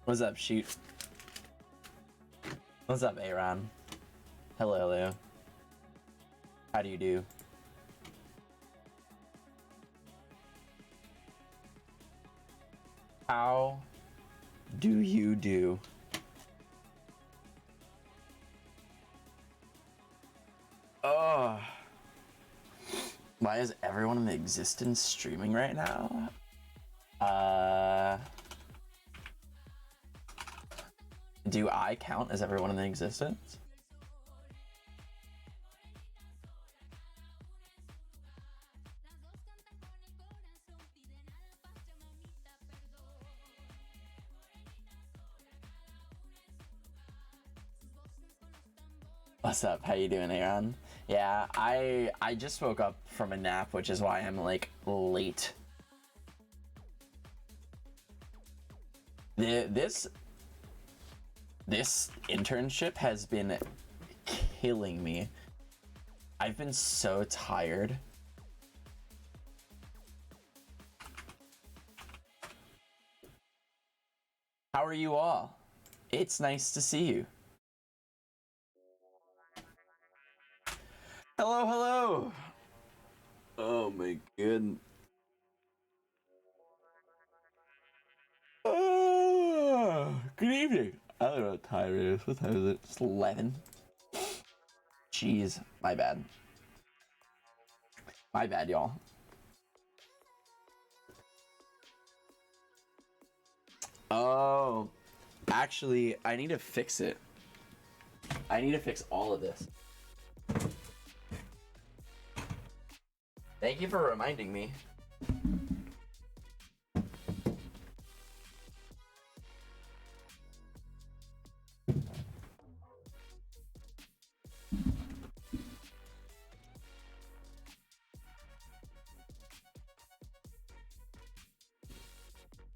What's up, shoot? What's up, Aaron? Hello, hello. How do you do? How do you do? Oh. Why is everyone in existence streaming right now? Do I count as everyone in existence? What's up? How you doing, Aaron? Yeah, I just woke up from a nap, which is why I'm like late. This internship has been killing me. I've been so tired. How are you all? It's nice to see you. Hello, hello. Oh my god. Oh, good evening. I don't know what time it is. What time is it? It's 11. Jeez, my bad. My bad, y'all. Oh, actually, I need to fix it. I need to fix all of this. Thank you for reminding me.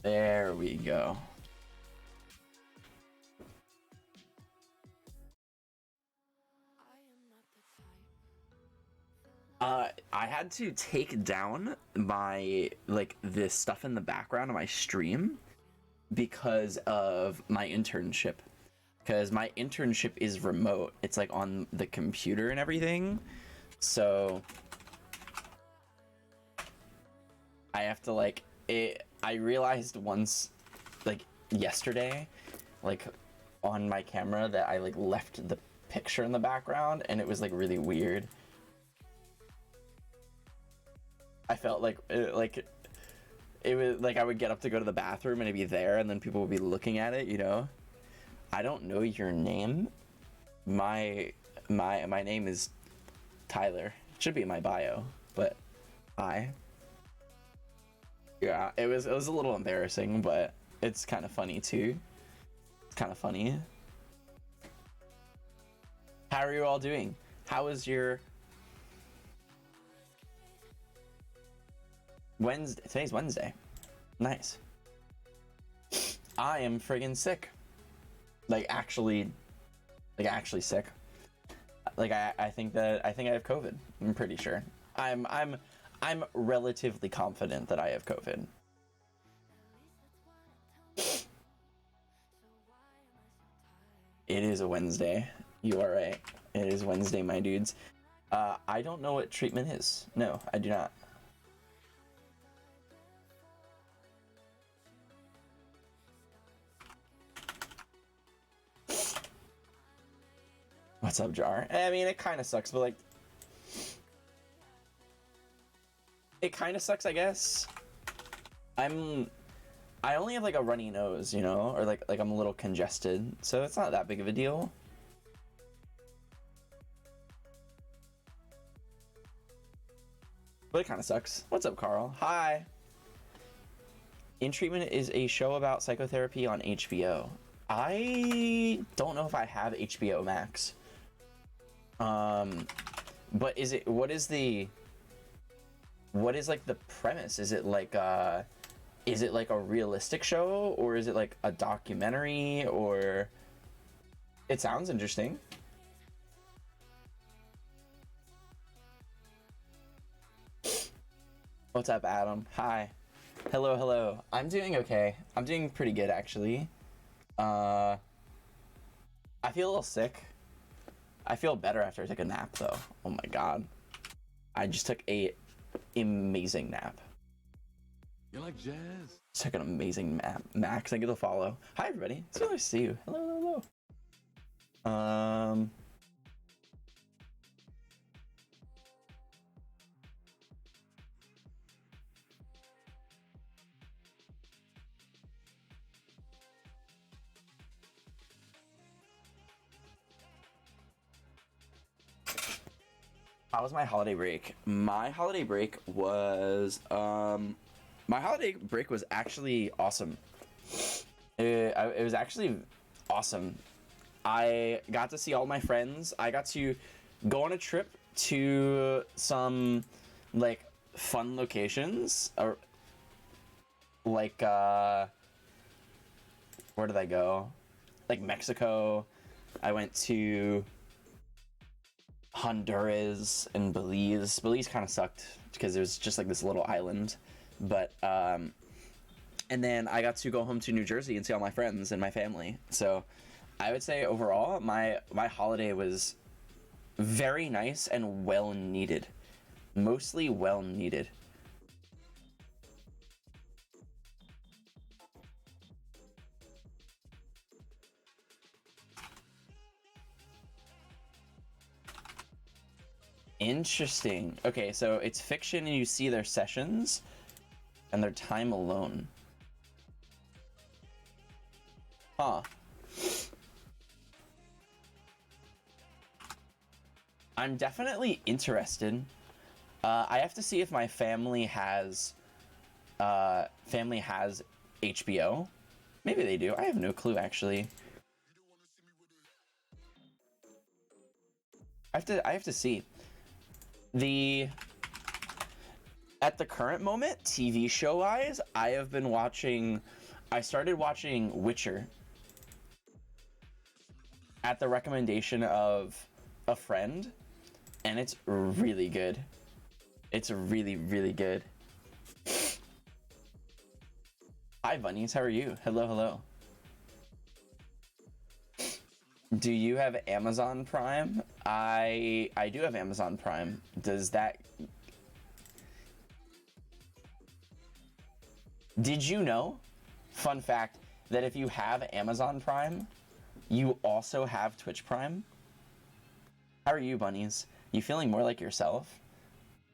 There we go. I had to take down my, like, this stuff in the background of my stream because of my internship. Because my internship is remote. It's, like, on the computer and everything. So I have to, like, I realized once, like, yesterday, like, on my camera that I, like, left the picture in the background, and it was, like, really weird. I felt like it was like I would get up to go to the bathroom and it'd be there, and then people would be looking at it, you know. I don't know your name. My name is Tyler. It should be in my bio, but hi. Yeah, it was a little embarrassing, but it's kind of funny too. It's kind of funny. How are you all doing? How is your Wednesday? Today's Wednesday. Nice. I am friggin' sick. Like actually sick. Like I think I have COVID. I'm pretty sure. I'm relatively confident that I have COVID. It is a Wednesday. You are right. It is Wednesday, my dudes. I don't know what treatment is. No, I do not. What's up, Jar? I mean, it kind of sucks, but like, it kind of sucks, I guess. I only have like a runny nose, you know, or like I'm a little congested, so it's not that big of a deal. But it kind of sucks. What's up, Carl? Hi. In Treatment is a show about psychotherapy on HBO. I don't know if I have HBO Max. But what is like the premise? Is it like a realistic show, or is it like a documentary, or it sounds interesting. What's up, Adam? Hi. Hello, hello. I'm doing okay. I'm doing pretty good, actually. Uh, I feel a little sick. I feel better after I took a nap though. Oh my god. I just took a amazing nap. You like jazz? Took an amazing nap. Max, thank you for the follow. Hi everybody. It's really nice to see you. Hello, hello, hello. How was my holiday break? My holiday break was actually awesome. It was actually awesome. I got to see all my friends. I got to go on a trip to some like fun locations, or like where did I go? Like Mexico. I went to Honduras and Belize. Belize kind of sucked because it was just like this little island, but and then I got to go home to New Jersey and see all my friends and my family. So I would say overall my holiday was very nice and well needed. Mostly well needed. Interesting. Okay, so it's fiction and you see their sessions and their time alone. Huh. I'm definitely interested. I have to see if my family has HBO. Maybe they do. I have no clue actually. I have to see. At the current moment, TV show wise, I started watching Witcher at the recommendation of a friend, and it's really good. It's really, really good. Hi bunnies, how are you? Hello, hello. Do you have Amazon Prime? I do have Amazon Prime. Did you know, fun fact, that if you have Amazon Prime, you also have Twitch Prime? How are you, bunnies? You feeling more like yourself?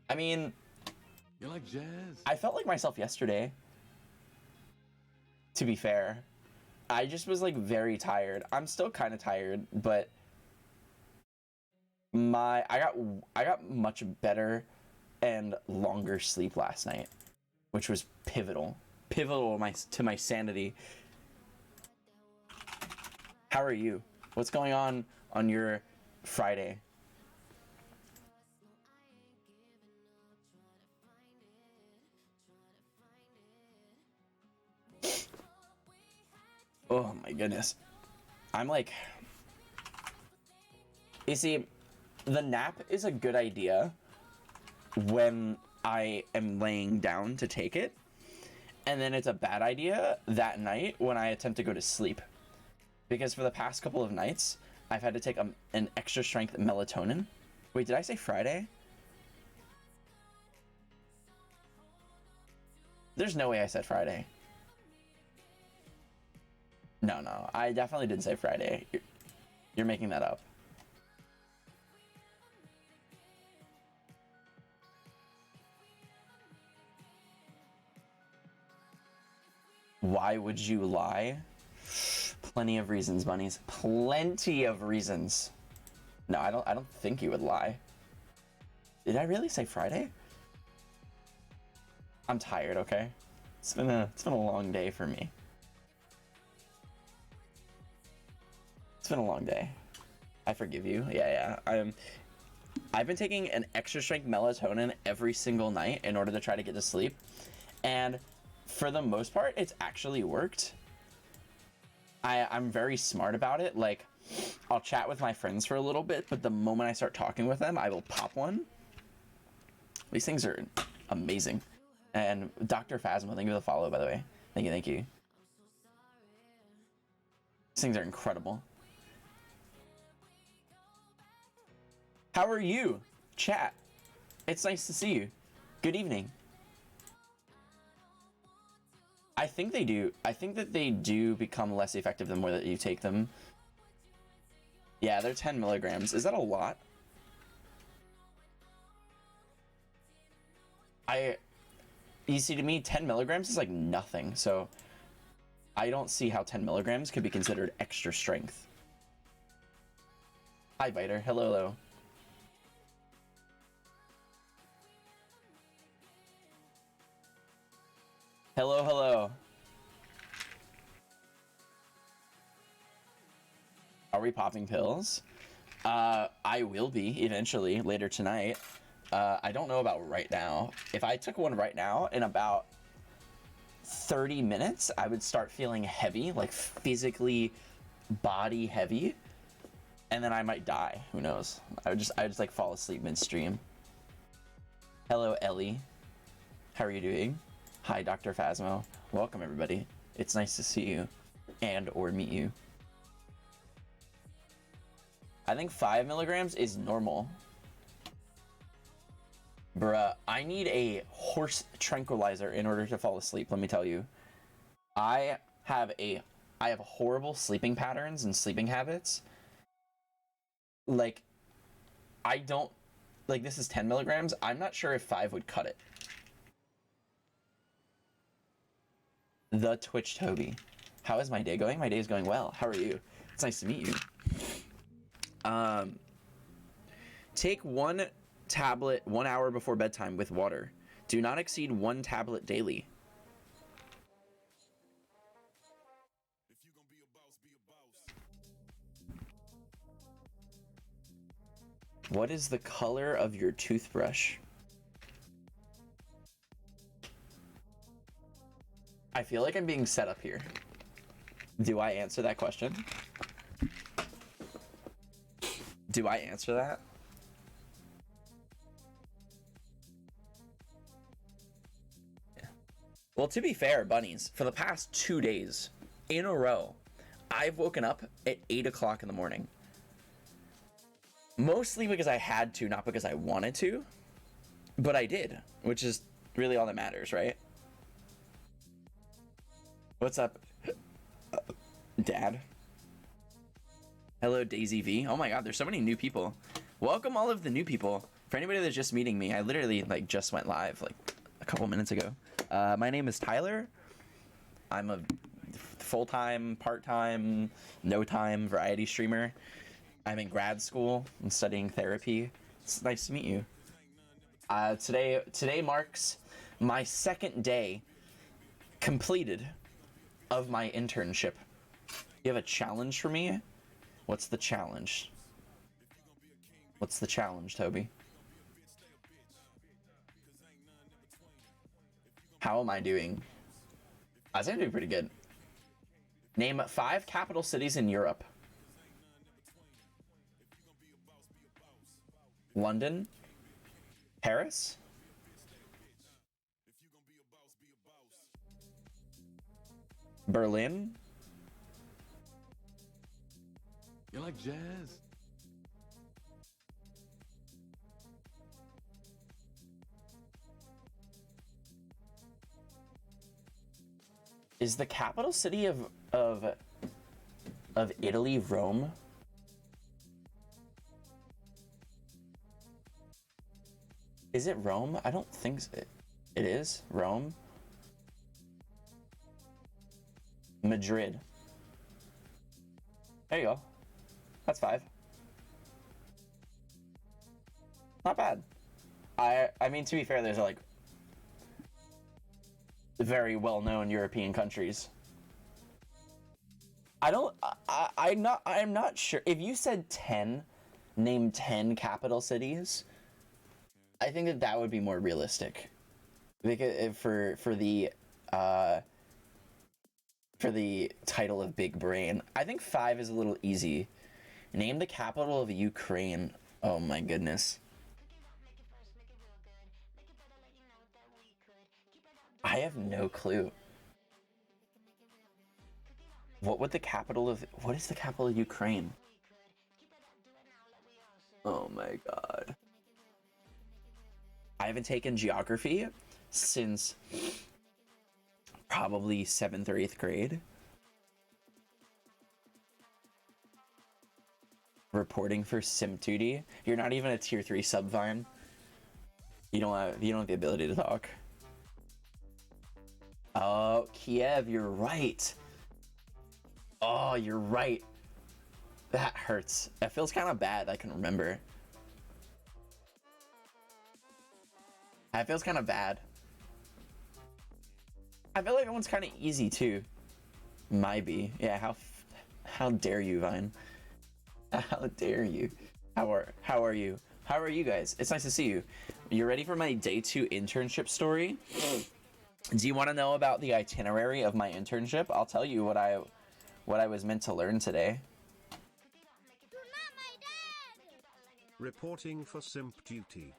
I mean, You like jazz? I felt like myself yesterday, to be fair. I just was like very tired. I'm still kind of tired, but I got much better and longer sleep last night, which was pivotal to my sanity. How are you? What's going on your Friday? Oh my goodness. I'm like, you see, the nap is a good idea when I am laying down to take it, and then it's a bad idea that night when I attempt to go to sleep. Because for the past couple of nights, I've had to take an extra strength melatonin. Wait, did I say Friday? There's no way I said Friday. No, I definitely didn't say Friday. You're making that up. Why would you lie? Plenty of reasons, bunnies. Plenty of reasons. No, I don't think you would lie. Did I really say Friday? I'm tired, okay? It's been a long day for me. It's been a long day. I forgive you. Yeah. I've been taking an extra strength melatonin every single night in order to try to get to sleep. And for the most part, it's actually worked. I'm very smart about it. Like, I'll chat with my friends for a little bit, but the moment I start talking with them, I will pop one. These things are amazing. And Dr. Phasma, thank you for the follow, by the way. Thank you. These things are incredible. How are you, chat? It's nice to see you. Good evening. I think they do. I think that they do become less effective the more that you take them. Yeah, they're 10 milligrams. Is that a lot? You see, to me, 10 milligrams is like nothing. So I don't see how 10 milligrams could be considered extra strength. Hi, Biter. Hello, hello. Hello, hello. Are we popping pills? I will be eventually later tonight. I don't know about right now. If I took one right now, in about 30 minutes, I would start feeling heavy, like physically body heavy, and then I might die. Who knows? I would just like fall asleep midstream. Hello, Ellie. How are you doing? Hi, Dr. Phasmo. Welcome, everybody. It's nice to see you and or meet you. I think 5 milligrams is normal. Bruh, I need a horse tranquilizer in order to fall asleep, let me tell you. I have horrible sleeping patterns and sleeping habits. Like, I don't, like, this is 10 milligrams. I'm not sure if 5 would cut it. The Twitch Toby. How is my day going? My day is going well. How are you? It's nice to meet you. Take 1 tablet 1 hour before bedtime with water. Do not exceed 1 tablet daily. What is the color of your toothbrush? I feel like I'm being set up here. Do I answer that question? Do I answer that? Yeah. Well, to be fair, bunnies, for the past 2 days in a row, I've woken up at 8 o'clock in the morning. Mostly because I had to, not because I wanted to. But I did, which is really all that matters, right? What's up, Dad? Hello, Daisy V. Oh my god, there's so many new people. Welcome all of the new people. For anybody that's just meeting me, I literally like just went live like a couple minutes ago. My name is Tyler. I'm a full-time, part-time, no-time variety streamer. I'm in grad school. I'm studying therapy. It's nice to meet you. Today marks my 2nd day completed of my internship. You have a challenge for me? What's the challenge? What's the challenge, Toby? How am I doing? I was doing pretty good. Name 5 capital cities in Europe. London, Paris, Berlin, You like jazz? is the capital city of Italy Rome? Is it Rome? I don't think so. It is Rome. Madrid. There you go. That's 5. Not bad. I mean, to be fair, there's like very well-known European countries. I'm not sure. If you said 10, name 10 capital cities, I think that would be more realistic. Because for the title of Big Brain, I think 5 is a little easy. Name the capital of Ukraine. Oh my goodness. I have no clue. What is the capital of Ukraine? Oh my god. I haven't taken geography since probably 7th or 8th grade. Reporting for simp duty. You're not even a tier 3 sub, Vine. You don't have the ability to talk. Oh, Kiev, you're right. Oh, you're right. That hurts. It feels kind of bad. I can remember. That feels kind of bad. I feel like that one's kind of easy too. Might be. Yeah. How dare you, Vine? How dare you? How are you? How are you guys? It's nice to see you. You ready for my day 2 internship story? Do you want to know about the itinerary of my internship? I'll tell you what I was meant to learn today. Reporting for simp duty.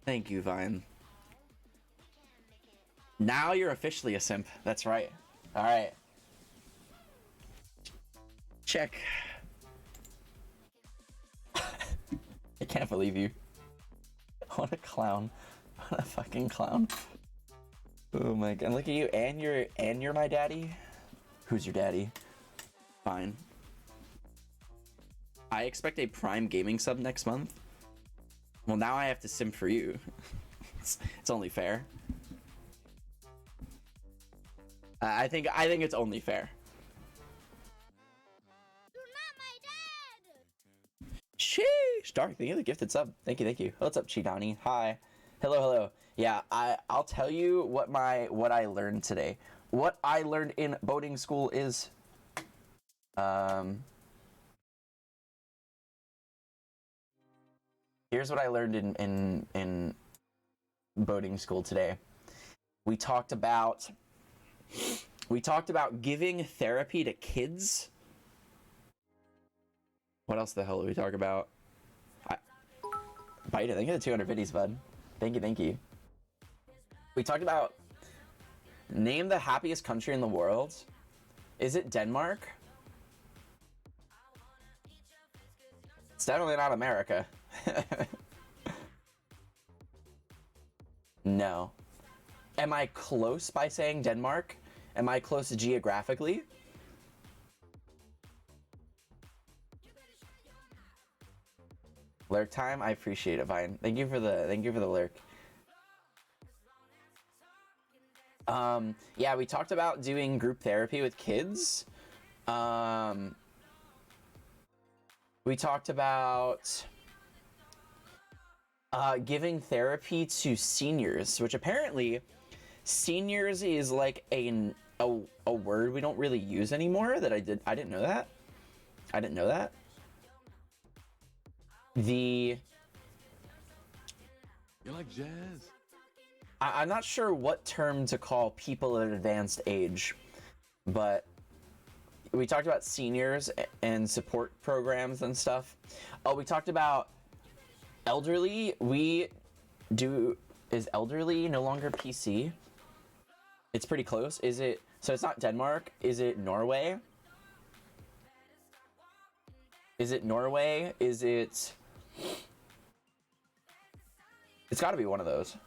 Thank you, Vine. Now you're officially a simp. That's right. All right. Check. I can't believe you. What a clown. What a fucking clown. Oh my god. Look at you. And you're my daddy? Who's your daddy? Fine. I expect a Prime Gaming sub next month. Well, now I have to simp for you. It's only fair. I think it's only fair. You're not my dad. Sheesh, Dark, thank you for the gifted sub. Thank you. What's up, Chidani? Hi. Hello. Yeah, I'll tell you what I learned today. What I learned in boating school is here's what I learned in boating school today. We talked about giving therapy to kids. What else the hell did we talk about? Bite it. Thank you for the 200 biddies, bud. Thank you. We talked about name the happiest country in the world. Is it Denmark? It's definitely not America. No. Am I close by saying Denmark? Am I close geographically? Lurk time? I appreciate it, Vine. Thank you for the lurk. Yeah, we talked about doing group therapy with kids. We talked about giving therapy to seniors, which apparently seniors is like a word we don't really use anymore. I didn't know that. You like jazz? I'm not sure what term to call people at advanced age, but we talked about seniors and support programs and stuff. Oh, we talked about elderly. Is elderly no longer PC? It's pretty close. So it's not Denmark. Is it Norway? It's gotta be one of those.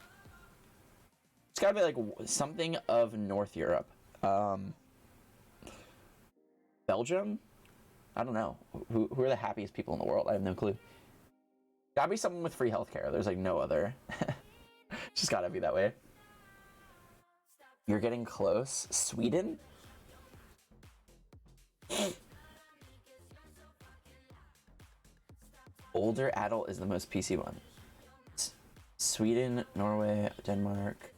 It's gotta be like something of North Europe. Belgium? I don't know. Who are the happiest people in the world? I have no clue. Gotta be someone with free healthcare. There's like no other. Just gotta be that way. You're getting close. Sweden? Older adult is the most PC one. Sweden, Norway, Denmark.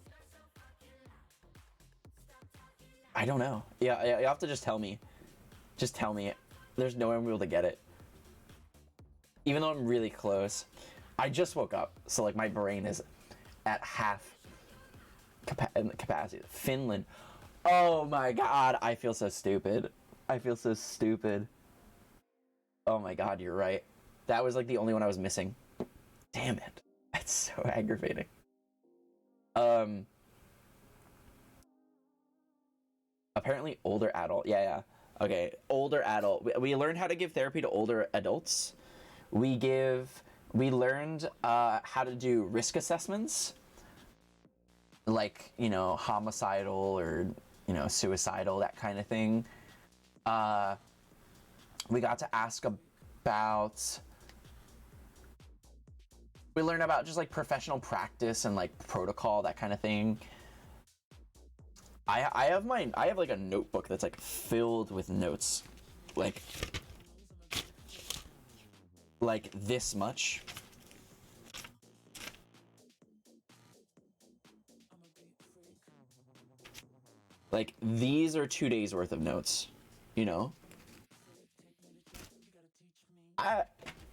I don't know. Yeah, you have to just tell me. Just tell me. There's no way I'm able to get it. Even though I'm really close. I just woke up, so like my brain is at half capacity. Finland. Oh my god, I feel so stupid. Oh my god, you're right. That was like the only one I was missing. Damn it. That's so aggravating. Apparently older adult. Yeah. Okay, older adult. We learned how to give therapy to older adults. We learned how to do risk assessments, like, you know, homicidal or, you know, suicidal, that kind of thing. We got to ask about, we learned about just like professional practice and like protocol, that kind of thing. I have like a notebook that's like filled with notes, like this much. Like, these are 2 days worth of notes, you know?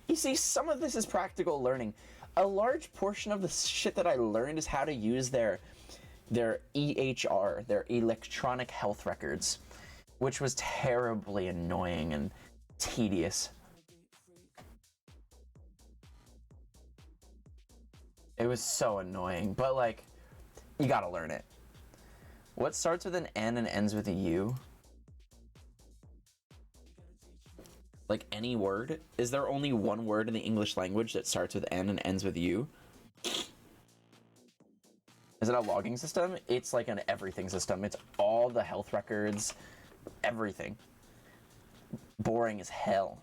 You see, some of this is practical learning. A large portion of the shit that I learned is how to use their EHR, their electronic health records, which was terribly annoying and tedious. It was so annoying, but like, you gotta learn it. What starts with an N and ends with a U? Like any word? Is there only one word in the English language that starts with N and ends with U? Is it a logging system? It's like an everything system. It's all the health records, everything. Boring as hell.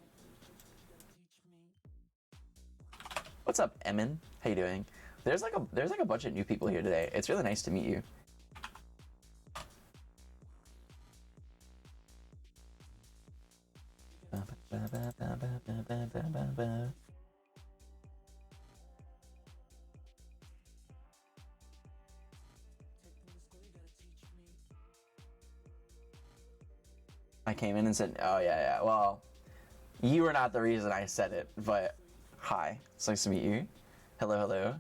What's up, Emin? How you doing? There's like a bunch of new people here today. It's really nice to meet you. I came in and said, oh yeah, well, you were not the reason I said it, but hi, it's nice to meet you. Hello.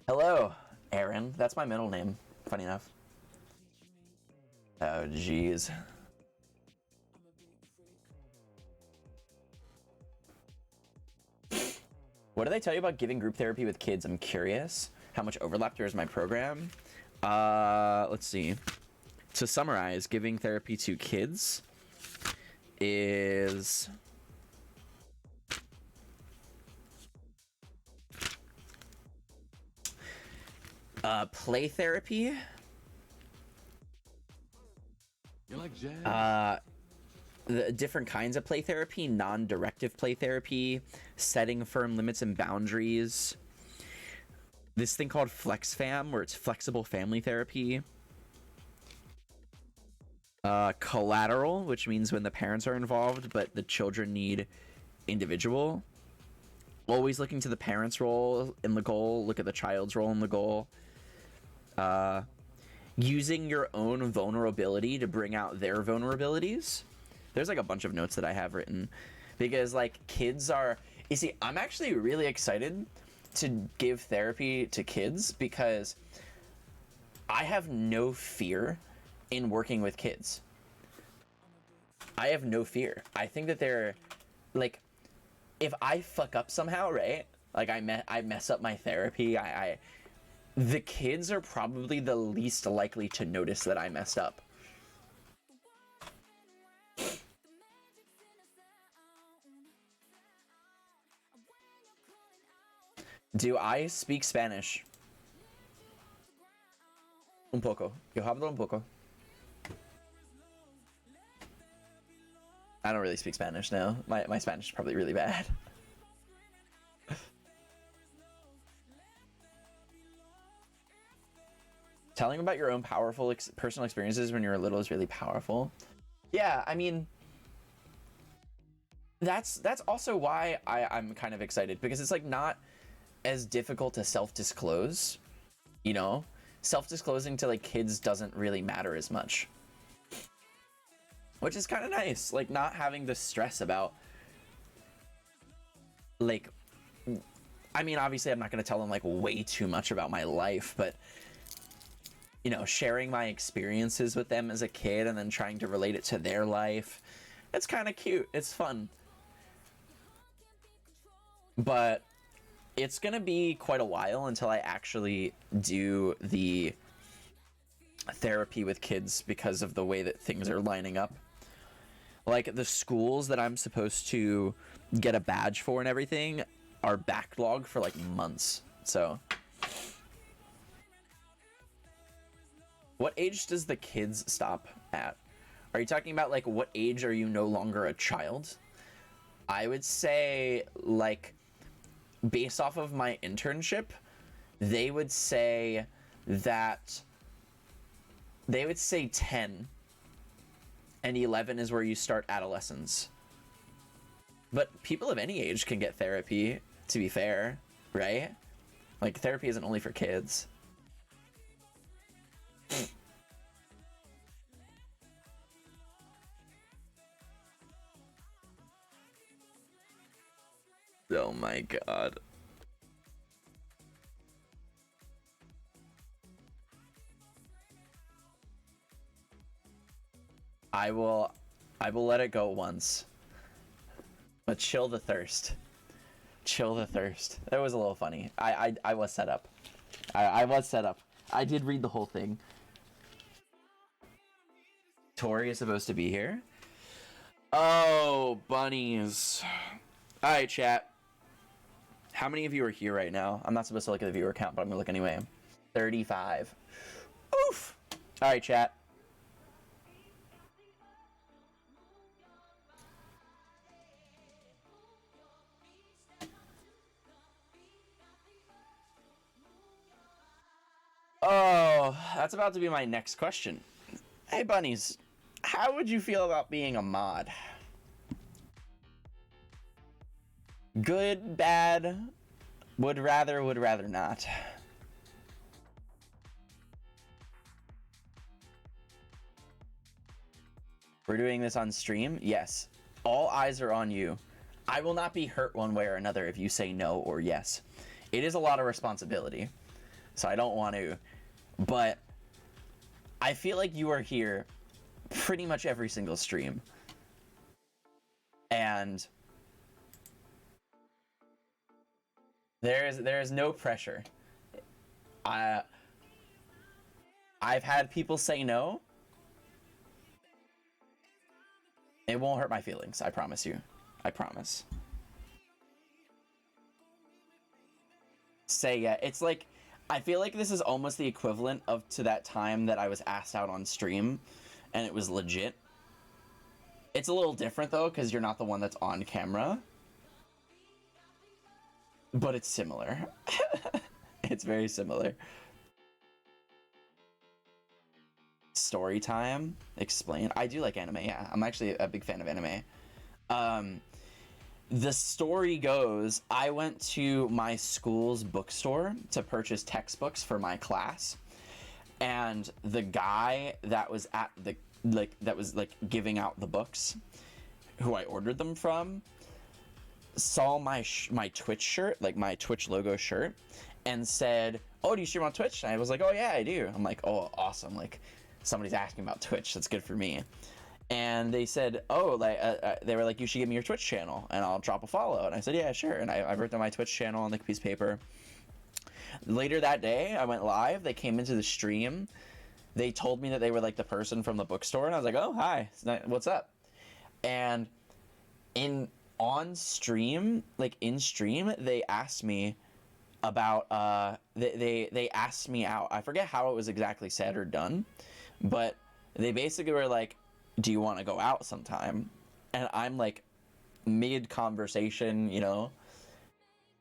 Hello, Aaron. That's my middle name, funny enough. Oh, jeez. What do they tell you about giving group therapy with kids? I'm curious. How much overlap there is in my program? Let's see. To summarize, giving therapy to kids is play therapy. You like jazz? The different kinds of play therapy, non-directive play therapy, setting firm limits and boundaries. This thing called FlexFam, where it's flexible family therapy. Collateral, which means when the parents are involved, but the children need individual. Always looking to the parents' role in the goal, look at the child's role in the goal. Using your own vulnerability to bring out their vulnerabilities. There's like a bunch of notes that I have written because like kids are, you see, I'm actually really excited to give therapy to kids because I have no fear in working with kids. I have no fear. I think that they're like, if I fuck up somehow, right? Like I mess up my therapy. The kids are probably the least likely to notice that I messed up. Do I speak Spanish? Un poco. Yo hablo un poco. I don't really speak Spanish now. My Spanish is probably really bad. Telling about your own powerful personal experiences when you're little is really powerful. Yeah, I mean, that's also why I'm kind of excited, because it's like not as difficult to self-disclose, you know? Self-disclosing to like kids doesn't really matter as much. Which is kind of nice, like not having the stress about like, I mean, obviously I'm not going to tell them like way too much about my life, but you know, sharing my experiences with them as a kid and then trying to relate it to their life, It's kind of cute. It's fun. But it's gonna be quite a while until I actually do the therapy with kids because of the way that things are lining up. Like, the schools that I'm supposed to get a badge for and everything are backlogged for like months. So what age does the kids stop at? Are you talking about like what age are you no longer a child? I would say, like, based off of my internship, they would say 10, and 11 is where you start adolescence. But people of any age can get therapy, to be fair, right? Like, therapy isn't only for kids. Oh my god. I will let it go once. But chill the thirst. Chill the thirst. That was a little funny. I was set up. I was set up. I did read the whole thing. Tori is supposed to be here. Oh, bunnies. Alright, chat. How many of you are here right now? I'm not supposed to look at the viewer count, but I'm gonna look anyway. 35. Oof! Alright, chat. Oh, that's about to be my next question. Hey, bunnies. How would you feel about being a mod? Good, bad, would rather not. We're doing this on stream? Yes. All eyes are on you. I will not be hurt one way or another if you say no or yes. It is a lot of responsibility, so I don't want to. But I feel like you are here pretty much every single stream. And there is no pressure. I've had people say no. It won't hurt my feelings, I promise you. I promise. Say yeah. It's like, I feel like this is almost the equivalent of to that time that I was asked out on stream and it was legit. It's a little different though, because you're not the one that's on camera. But it's similar. It's very similar. Story time? Explain. I do like anime, yeah. I'm actually a big fan of anime. The story goes, I went to my school's bookstore to purchase textbooks for my class, and the guy that was at the that was giving out the books, who I ordered them from, saw my Twitch shirt, like my Twitch logo shirt, and said, "Oh, do you stream on Twitch?" And I was like, "Oh yeah, I do." I'm like, "Oh, awesome! Like, somebody's asking about Twitch. That's good for me." And they said, "Oh, like they were like, you should give me your Twitch channel, and I'll drop a follow." And I said, "Yeah, sure." And I wrote down my Twitch channel on the piece of paper. Later that day, I went live. They came into the stream. They told me that they were like the person from the bookstore, and I was like, "Oh, hi, what's up?" And on stream, like in stream, they asked me about they asked me out. I forget how it was exactly said or done, but they basically were like, "Do you want to go out sometime?" And I'm like mid conversation, you know,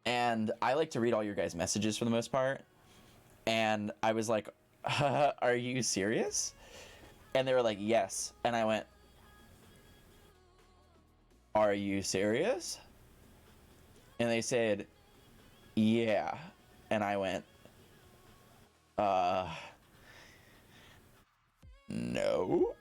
and I like to read all your guys' messages for the most part, and I was like, "Are you serious?" And they were like, "Yes." And I went, "Are you serious?" And they said, "Yeah." And I went, no.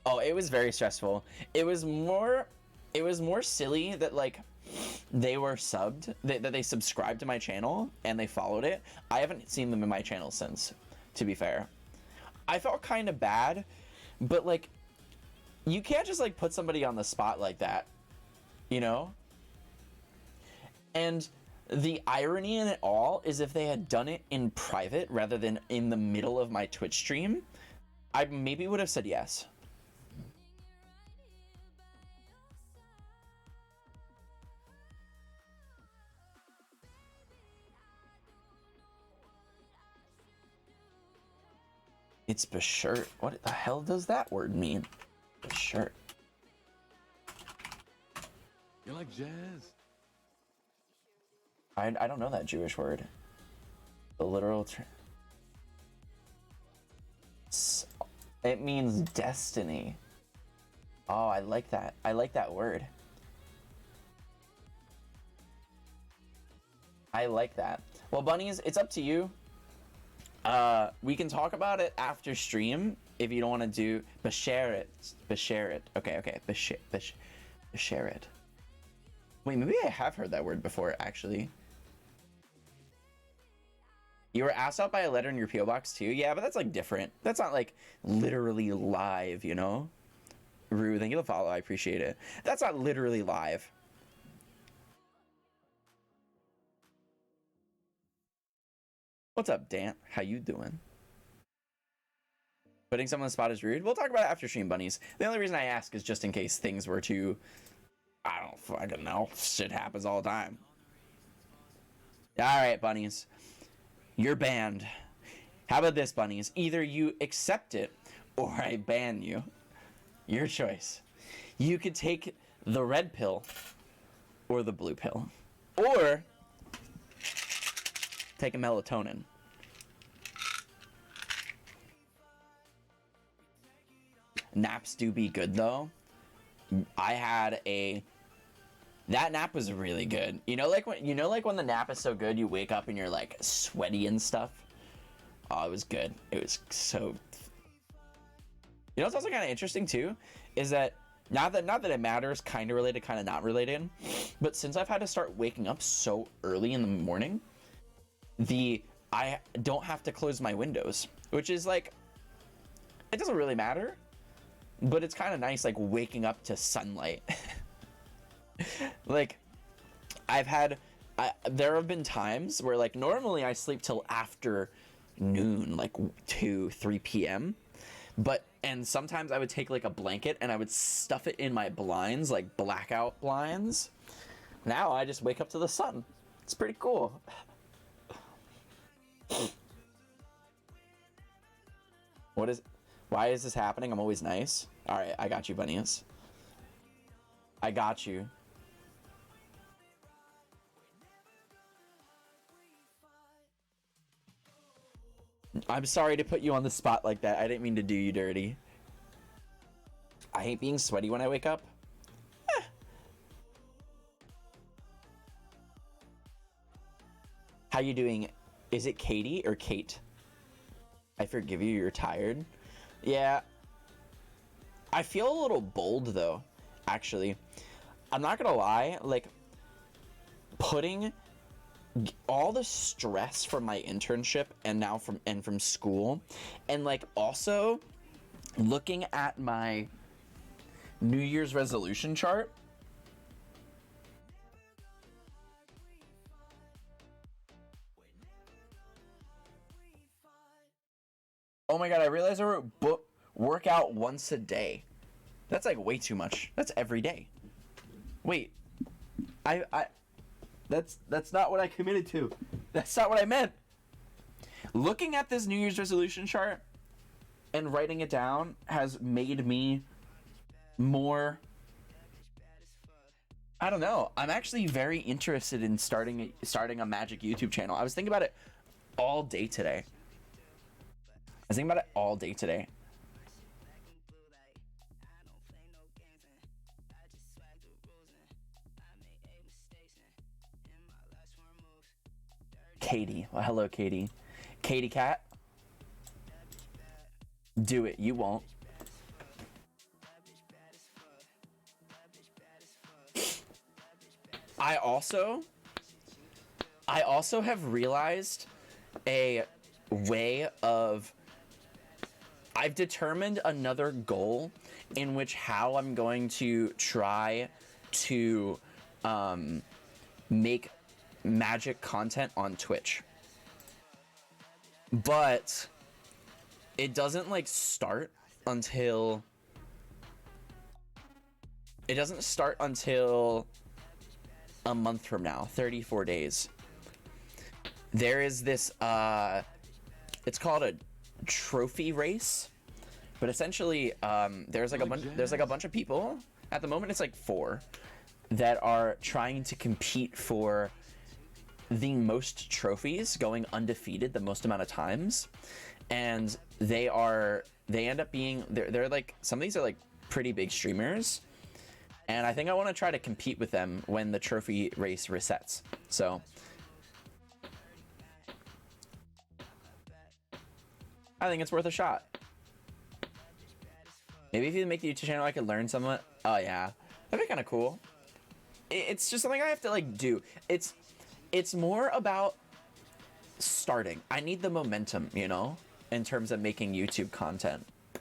Oh, it was very stressful. It was more silly that, like, they were subbed, that they subscribed to my channel and they followed it. I haven't seen them in my channel since, to be fair. I felt kind of bad, but like, you can't just like put somebody on the spot like that, you know? And the irony in it all is if they had done it in private rather than in the middle of my Twitch stream, I maybe would have said yes. It's Beshert. What the hell does that word mean? Beshert. You like jazz? I don't know that Jewish word. The literal it means destiny. Oh, I like that. I like that word. I like that. Well, bunnies, it's up to you. We can talk about it after stream if you don't want to do share it. Okay. Share it. Wait, maybe I have heard that word before, actually. You were asked out by a letter in your PO box too? Yeah, but that's like different. That's not like literally live, you know? Rue, thank you for the follow. I appreciate it. That's not literally live. What's up, Dan? How you doing? Putting someone on the spot is rude. We'll talk about it after stream, bunnies. The only reason I ask is just in case things were to, I don't fucking know. Shit happens all the time. All right, bunnies. You're banned. How about this, bunnies? Either you accept it or I ban you. Your choice. You could take the red pill or the blue pill. Or take a melatonin. Naps do be good though. I had that nap was really good. You know, like when the nap is so good, you wake up and you're like sweaty and stuff. Oh, it was good. It was so. You know what's also kind of interesting too, is that not that it matters, kind of related, kind of not related, but since I've had to start waking up so early in the morning, I don't have to close my windows, which is like, it doesn't really matter, but it's kind of nice, like waking up to sunlight. Like, there have been times where like normally I sleep till after noon, like 2-3 p.m. And sometimes I would take like a blanket and I would stuff it in my blinds, like blackout blinds. Now I just wake up to the sun. It's pretty cool. Why is this happening? I'm always nice. All right, I got you, bunnies. I got you. I'm sorry to put you on the spot like that. I didn't mean to do you dirty. I hate being sweaty when I wake up. How you doing? Is it Katie or Kate? I forgive you, you're tired. Yeah. I feel a little bold though, actually. I'm not gonna lie, like putting all the stress from my internship and now from school, and like also looking at my New Year's resolution chart. Oh my god, I realized I wrote work out once a day. That's like way too much. That's every day. Wait. That's not what I committed to. That's not what I meant. Looking at this New Year's resolution chart and writing it down has made me more, I don't know. I'm actually very interested in starting a magic YouTube channel. I was thinking about it all day today. Katie. Well, hello, Katie. Katie Cat. Do it. You won't. I also have realized a way of I've determined another goal in which how I'm going to try to make Magic content on Twitch. But it doesn't like start until a month from now, 34 days. There is this it's called a trophy race, but essentially there's like a bunch of people. At the moment it's like 4 that are trying to compete for the most trophies, going undefeated the most amount of times. And they end up being they're like, some of these are like pretty big streamers, and I think I want to try to compete with them when the trophy race resets. So I think it's worth a shot. Maybe if you make the YouTube channel I could learn somewhat. Oh yeah, that'd be kind of cool. It's just something I have to like do. It's more about starting. I need the momentum, you know, in terms of making YouTube content. I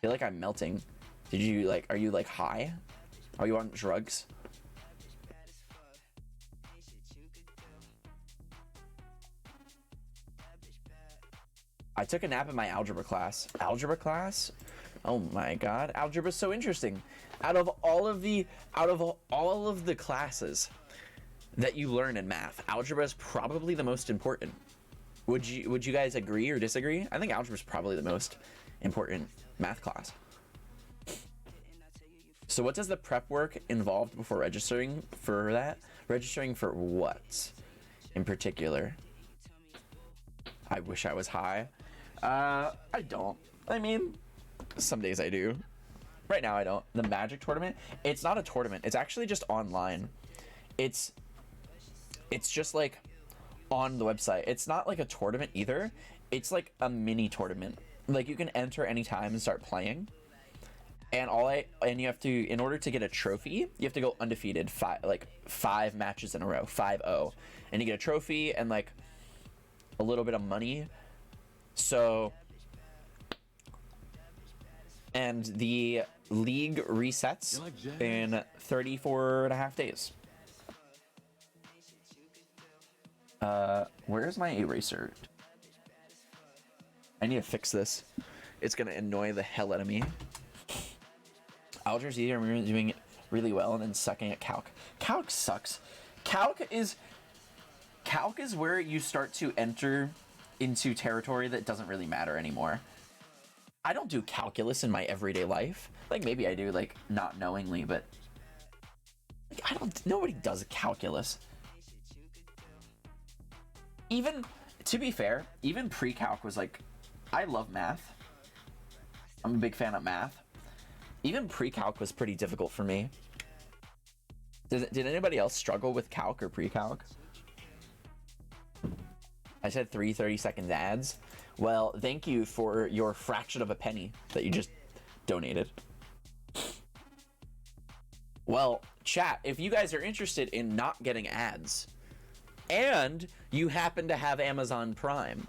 feel like I'm melting. Are you like high? Are you on drugs? I took a nap in my algebra class. Algebra class? Oh my god, algebra is so interesting. Out of all of the classes that you learn in math, algebra is probably the most important. Would you guys agree or disagree? I think algebra is probably the most important math class. So what does the prep work involved before registering for that? Registering for what in particular? I wish I was high. I don't. I mean, some days I do. Right now I don't. The Magic tournament, it's not a tournament. It's actually just online. It's just like on the website. It's not like a tournament either. It's like a mini tournament. Like you can enter anytime and start playing. And you have to, in order to get a trophy, you have to go undefeated 5 matches in a row, 5-0. And you get a trophy and like a little bit of money. So, and the league resets in 34 and a half days. Where's my eraser? I need to fix this. It's gonna annoy the hell out of me. Algebra's easier. I'm doing it really well and then sucking at calc. Calc sucks. Calc is where you start to enter into territory that doesn't really matter anymore. I don't do calculus in my everyday life. Like maybe I do, like not knowingly, but like, nobody does calculus. Even, to be fair, even pre-calc was like, I love math. I'm a big fan of math. Even pre-calc was pretty difficult for me. Did anybody else struggle with calc or pre-calc? I said 3 30-second ads. Well, thank you for your fraction of a penny that you just donated. Well, chat, if you guys are interested in not getting ads, and you happen to have Amazon Prime,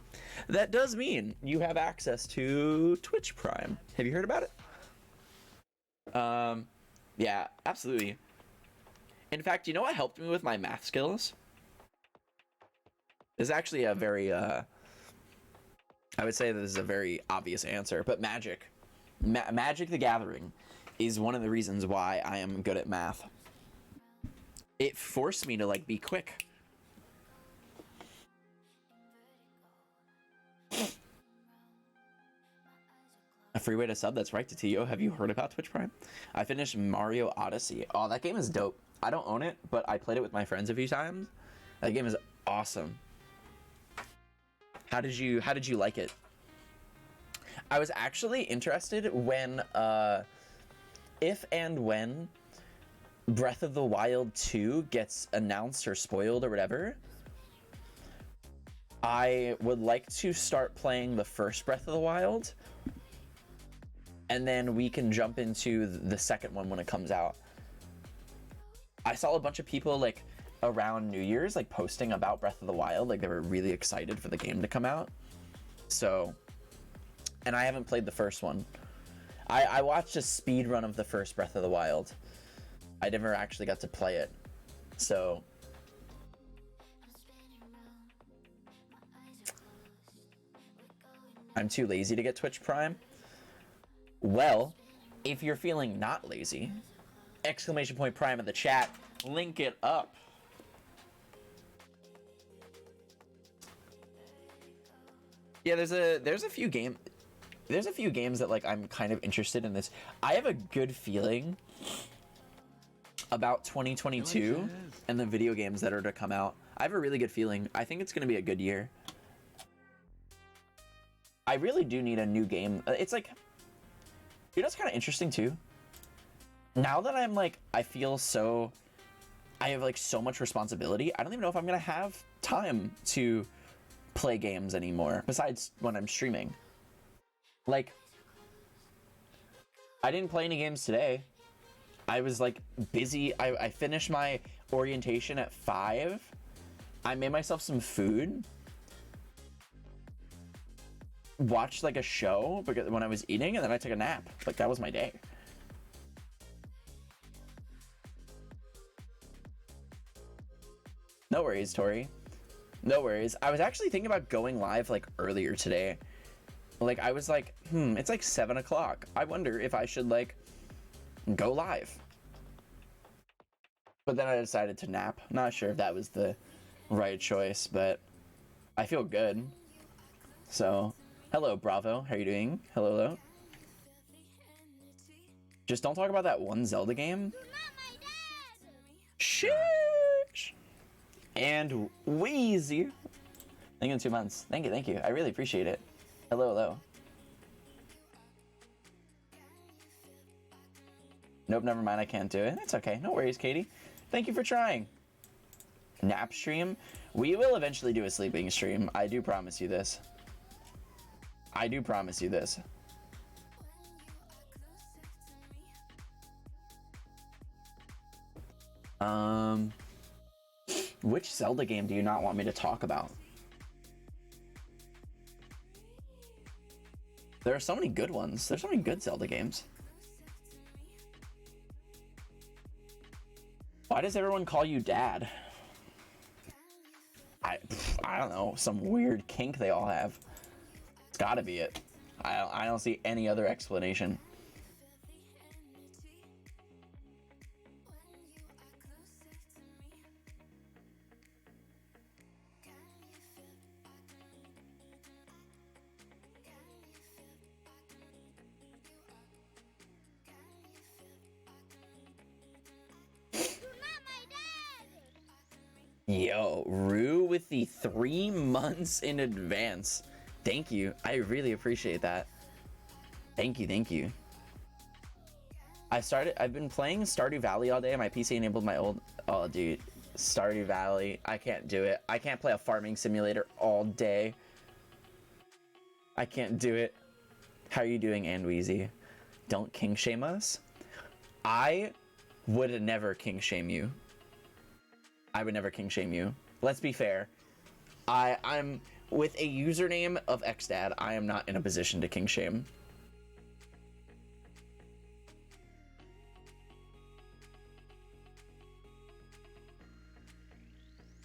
that does mean you have access to Twitch Prime. Have you heard about it? Yeah, absolutely. In fact, you know what helped me with my math skills? This is actually a very, I would say this is a very obvious answer, but Magic. Magic the Gathering is one of the reasons why I am good at math. It forced me to, like, be quick. A free way to sub, that's right, to Tio. Have you heard about Twitch Prime? I finished Mario Odyssey. Oh, that game is dope. I don't own it, but I played it with my friends a few times. That game is awesome. How did you like it? I was actually interested when, if and when Breath of the Wild 2 gets announced or spoiled or whatever, I would like to start playing the first Breath of the Wild, and then we can jump into the second one when it comes out. I saw a bunch of people like around New Year's like posting about Breath of the Wild, like they were really excited for the game to come out. So, and I haven't played the first one. I watched a speed run of the first Breath of the Wild. I never actually got to play it. So I'm too lazy to get Twitch Prime. Well, if you're feeling not lazy, exclamation point Prime in the chat, link it up. Yeah, there's a few games that like I'm kind of interested in this. I have a good feeling about 2022 and the video games that are to come out. I have a really good feeling. I think it's going to be a good year. I really do need a new game. It's like, you know, it's kind of interesting too. Now that I'm like, I have like so much responsibility. I don't even know if I'm going to have time to play games anymore besides when I'm streaming. Like, I didn't play any games today. I was like busy. I finished my orientation at 5. I made myself some food. Watched like a show because when I was eating, and then I took a nap. Like, that was my day. No worries, Tori. No worries. I was actually thinking about going live like earlier today. Like, I was like, it's like 7 o'clock. I wonder if I should like go live. But then I decided to nap. Not sure if that was the right choice, but I feel good. So, hello, Bravo. How are you doing? Hello, hello. Just don't talk about that one Zelda game. Sheesh. And Wheezy. Thank you in 2 months. Thank you. I really appreciate it. Hello, hello. Nope, never mind. I can't do it. It's okay. No worries, Katie. Thank you for trying. Nap stream? We will eventually do a sleeping stream. I do promise you this. I do promise you this. Which Zelda game do you not want me to talk about? There are so many good ones. There's so many good Zelda games. Why does everyone call you Dad? I don't know. Some weird kink they all have. It's gotta be it. I don't see any other explanation. Yo, Rue with the 3 months in advance. Thank you. I really appreciate that. Thank you. I've been playing Stardew Valley all day. My PC enabled my old... Oh, dude. Stardew Valley. I can't do it. I can't play a farming simulator all day. I can't do it. How are you doing, Anweezy? Don't king shame us. I would never king shame you. I would never king shame you. Let's be fair. I'm with a username of xdad. I am not in a position to king shame.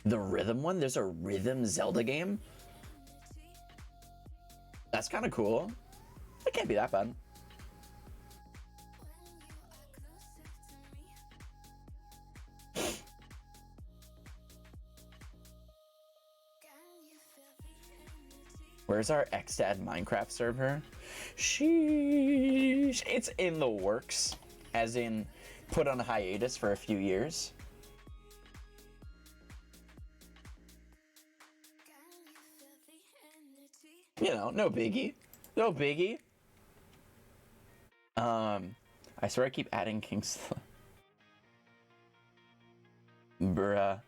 The rhythm one? There's a rhythm Zelda game? That's kind of cool. It can't be that bad. Where's our xdad Minecraft server? Sheesh. It's in the works. As in, put on hiatus for a few years. You know, no biggie. No biggie. I swear I keep adding Kings. Bruh.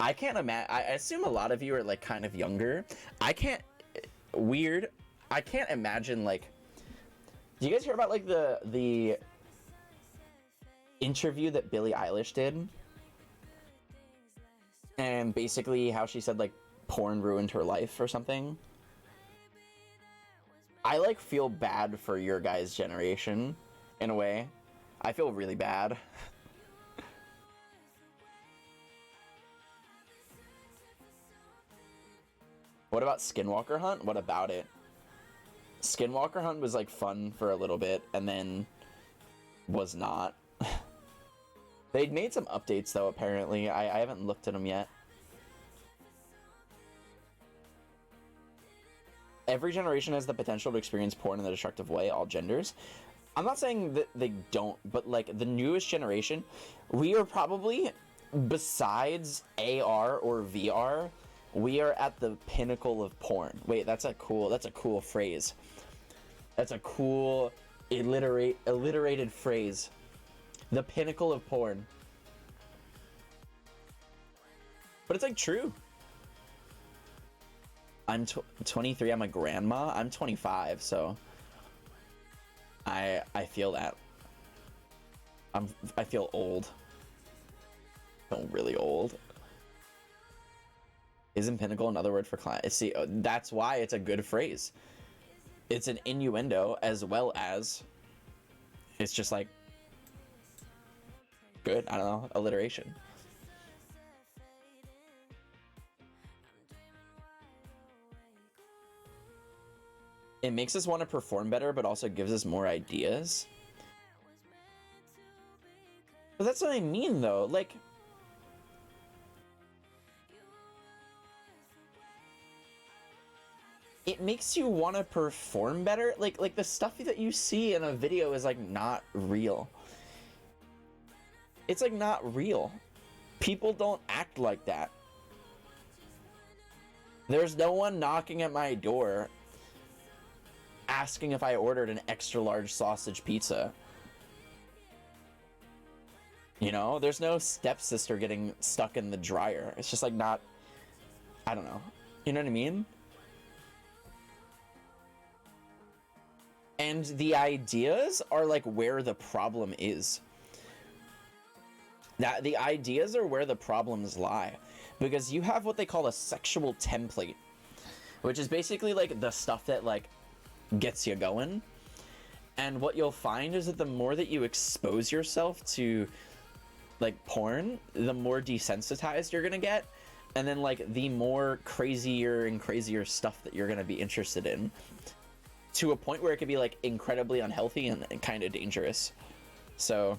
I can't imagine. I assume a lot of you are like kind of younger. I can't. Weird. I can't imagine like. Do you guys hear about like the interview that Billie Eilish did and basically how she said like porn ruined her life or something. I like feel bad for your guys' generation in a way. I feel really bad. What about Skinwalker Hunt? What about it? Skinwalker Hunt was like fun for a little bit and then was not. They'd made some updates though, apparently. I haven't looked at them yet. Every generation has the potential to experience porn in a destructive way, all genders. I'm not saying that they don't, but like the newest generation, we are probably, besides AR or VR, we are at the pinnacle of porn. Wait, that's a cool phrase. That's a cool alliterated phrase. The pinnacle of porn. But it's like true. I'm 23, I'm a grandma. I'm 25, so I feel that. I feel old. I feel really old. Isn't pinnacle another word for client? See, that's why it's a good phrase. It's an innuendo as well as it's just like good, I don't know, alliteration. It makes us want to perform better, but also gives us more ideas. But that's what I mean, though. Like, it makes you want to perform better. Like the stuff that you see in a video is like not real. It's like not real. People don't act like that. There's no one knocking at my door asking if I ordered an extra large sausage pizza. You know, there's no stepsister getting stuck in the dryer. It's just like not, I don't know. You know what I mean? And the ideas are like where the problem is. That the ideas are where the problems lie. Because you have what they call a sexual template, which is basically like the stuff that like gets you going. And what you'll find is that the more that you expose yourself to like porn, the more desensitized you're gonna get, and then like the more crazier and crazier stuff that you're gonna be interested in, to a point where it could be like incredibly unhealthy and kind of dangerous. So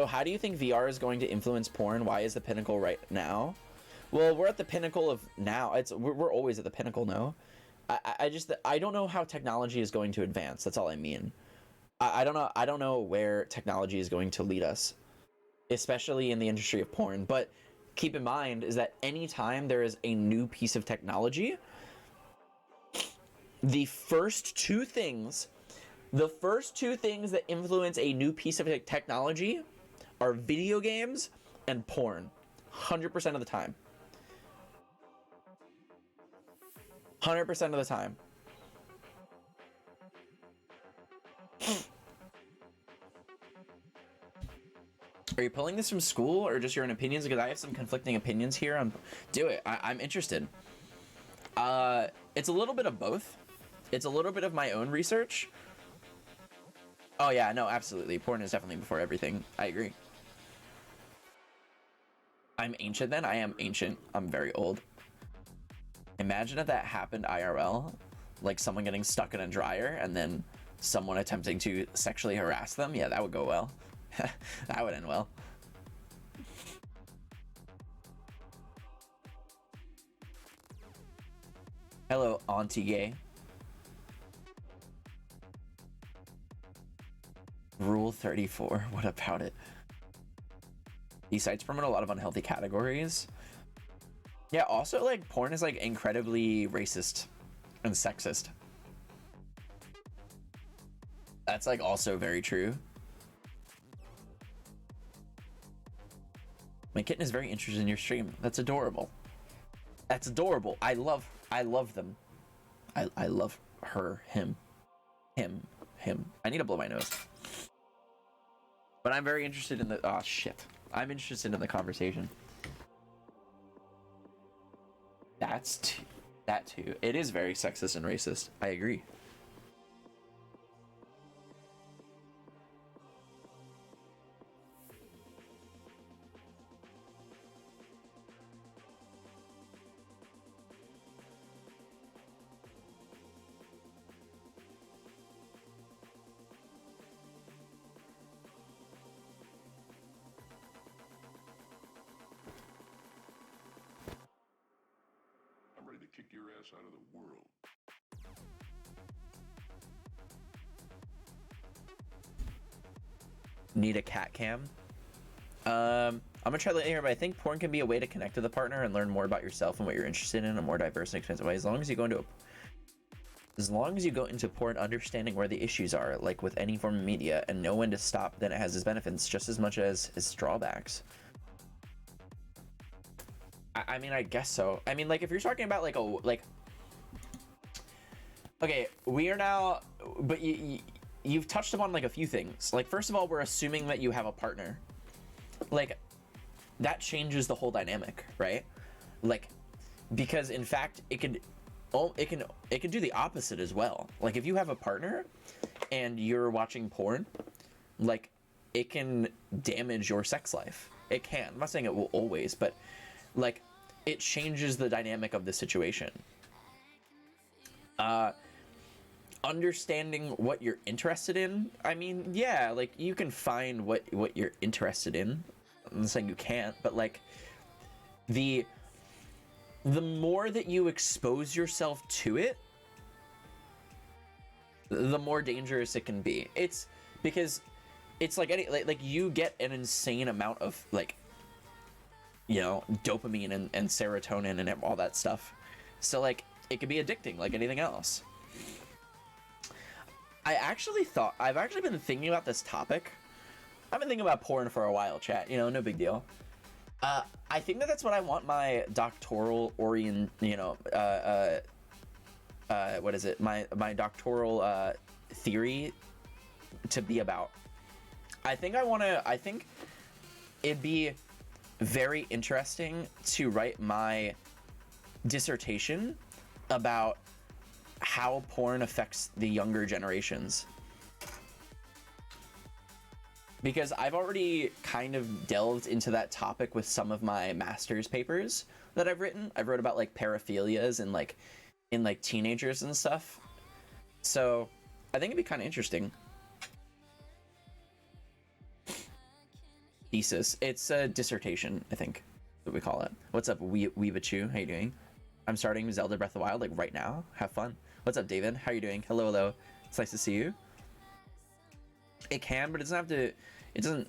how do you think VR is going to influence porn? Why is the pinnacle right now? Well, we're at the pinnacle of now. We're always at the pinnacle now. I don't know how technology is going to advance. That's all I mean. I don't know where technology is going to lead us, especially in the industry of porn. But keep in mind is that anytime there is a new piece of technology, the first two things that influence a new piece of technology are video games and porn. 100% of the time. 100% of the time. Are you pulling this from school or just your own opinions? Because I have some conflicting opinions here. Do it. I'm interested. It's a little bit of both. It's a little bit of my own research. Oh yeah, no, absolutely. Porn is definitely before everything. I agree. I'm ancient then? I am ancient. I'm very old. Imagine if that happened IRL. Like someone getting stuck in a dryer and then someone attempting to sexually harass them. Yeah, that would go well. That would end well. Hello, Auntie Gay. Rule 34. What about it? These sites promote a lot of unhealthy categories. Yeah, also like porn is like incredibly racist and sexist. That's like also very true. My kitten is very interested in your stream. That's adorable. That's adorable. I love them. I love her, him. I need to blow my nose. But I'm very interested in the, oh shit. I'm interested in the conversation. That too. It is very sexist and racist. I agree. I'm ready to kick your ass out of the world. Need a cat cam? I'm gonna try later, but I think porn can be a way to connect with a partner and learn more about yourself and what you're interested in a more diverse and expensive way. As long as you go into porn understanding where the issues are, like with any form of media, and know when to stop, then it has its benefits just as much as its drawbacks. I mean, I guess so. I mean, like, if you're talking about like okay, we are now, but you've touched upon like a few things. Like, first of all, we're assuming that you have a partner. Like, that changes the whole dynamic, right? Like, because in fact, it can do the opposite as well. Like, if you have a partner and you're watching porn, like, it can damage your sex life. It can. I'm not saying it will always, but like, it changes the dynamic of the situation. Understanding what you're interested in, I mean, yeah, like, you can find what you're interested in. I'm not saying you can't, but like, the more that you expose yourself to it, the more dangerous it can be. It's because it's like any like you get an insane amount of, like, you know, dopamine and serotonin and all that stuff. So like, it can be addicting like anything else. I've actually been thinking about this topic. I've been thinking about porn for a while, chat. You know, no big deal. I think that's what I want my doctoral what is it? My doctoral theory to be about. I think it'd be very interesting to write my dissertation about how porn affects the younger generations. Because I've already kind of delved into that topic with some of my master's papers that I've written. I've wrote about like paraphilias and like in like teenagers and stuff. So I think it'd be kind of interesting. Thesis. It's a dissertation, I think, what we call it. What's up, Weebachu? How you doing? I'm starting Zelda Breath of the Wild like right now. Have fun. What's up, David? How you doing? Hello. It's nice to see you. It can, but it doesn't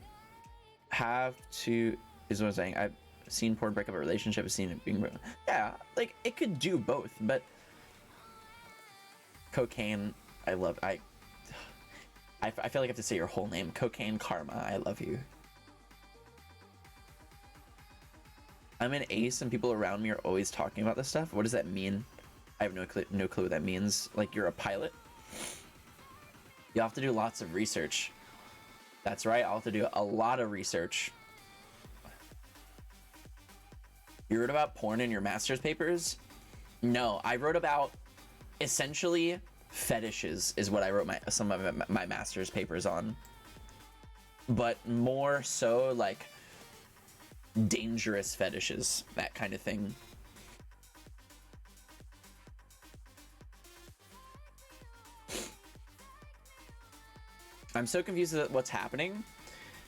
have to, is what I'm saying. I've seen porn break up a relationship. I've seen it being, yeah, like, it could do both, but cocaine, I feel like I have to say your whole name. Cocaine Karma, I love you. I'm an ace and people around me are always talking about this stuff. What does that mean? I have no clue what that means. Like, you're a pilot? You have to do lots of research. That's right, I'll have to do a lot of research. You wrote about porn in your master's papers? No, I wrote about essentially fetishes is what I wrote some of my master's papers on. But more so like dangerous fetishes, that kind of thing. I'm so confused at what's happening.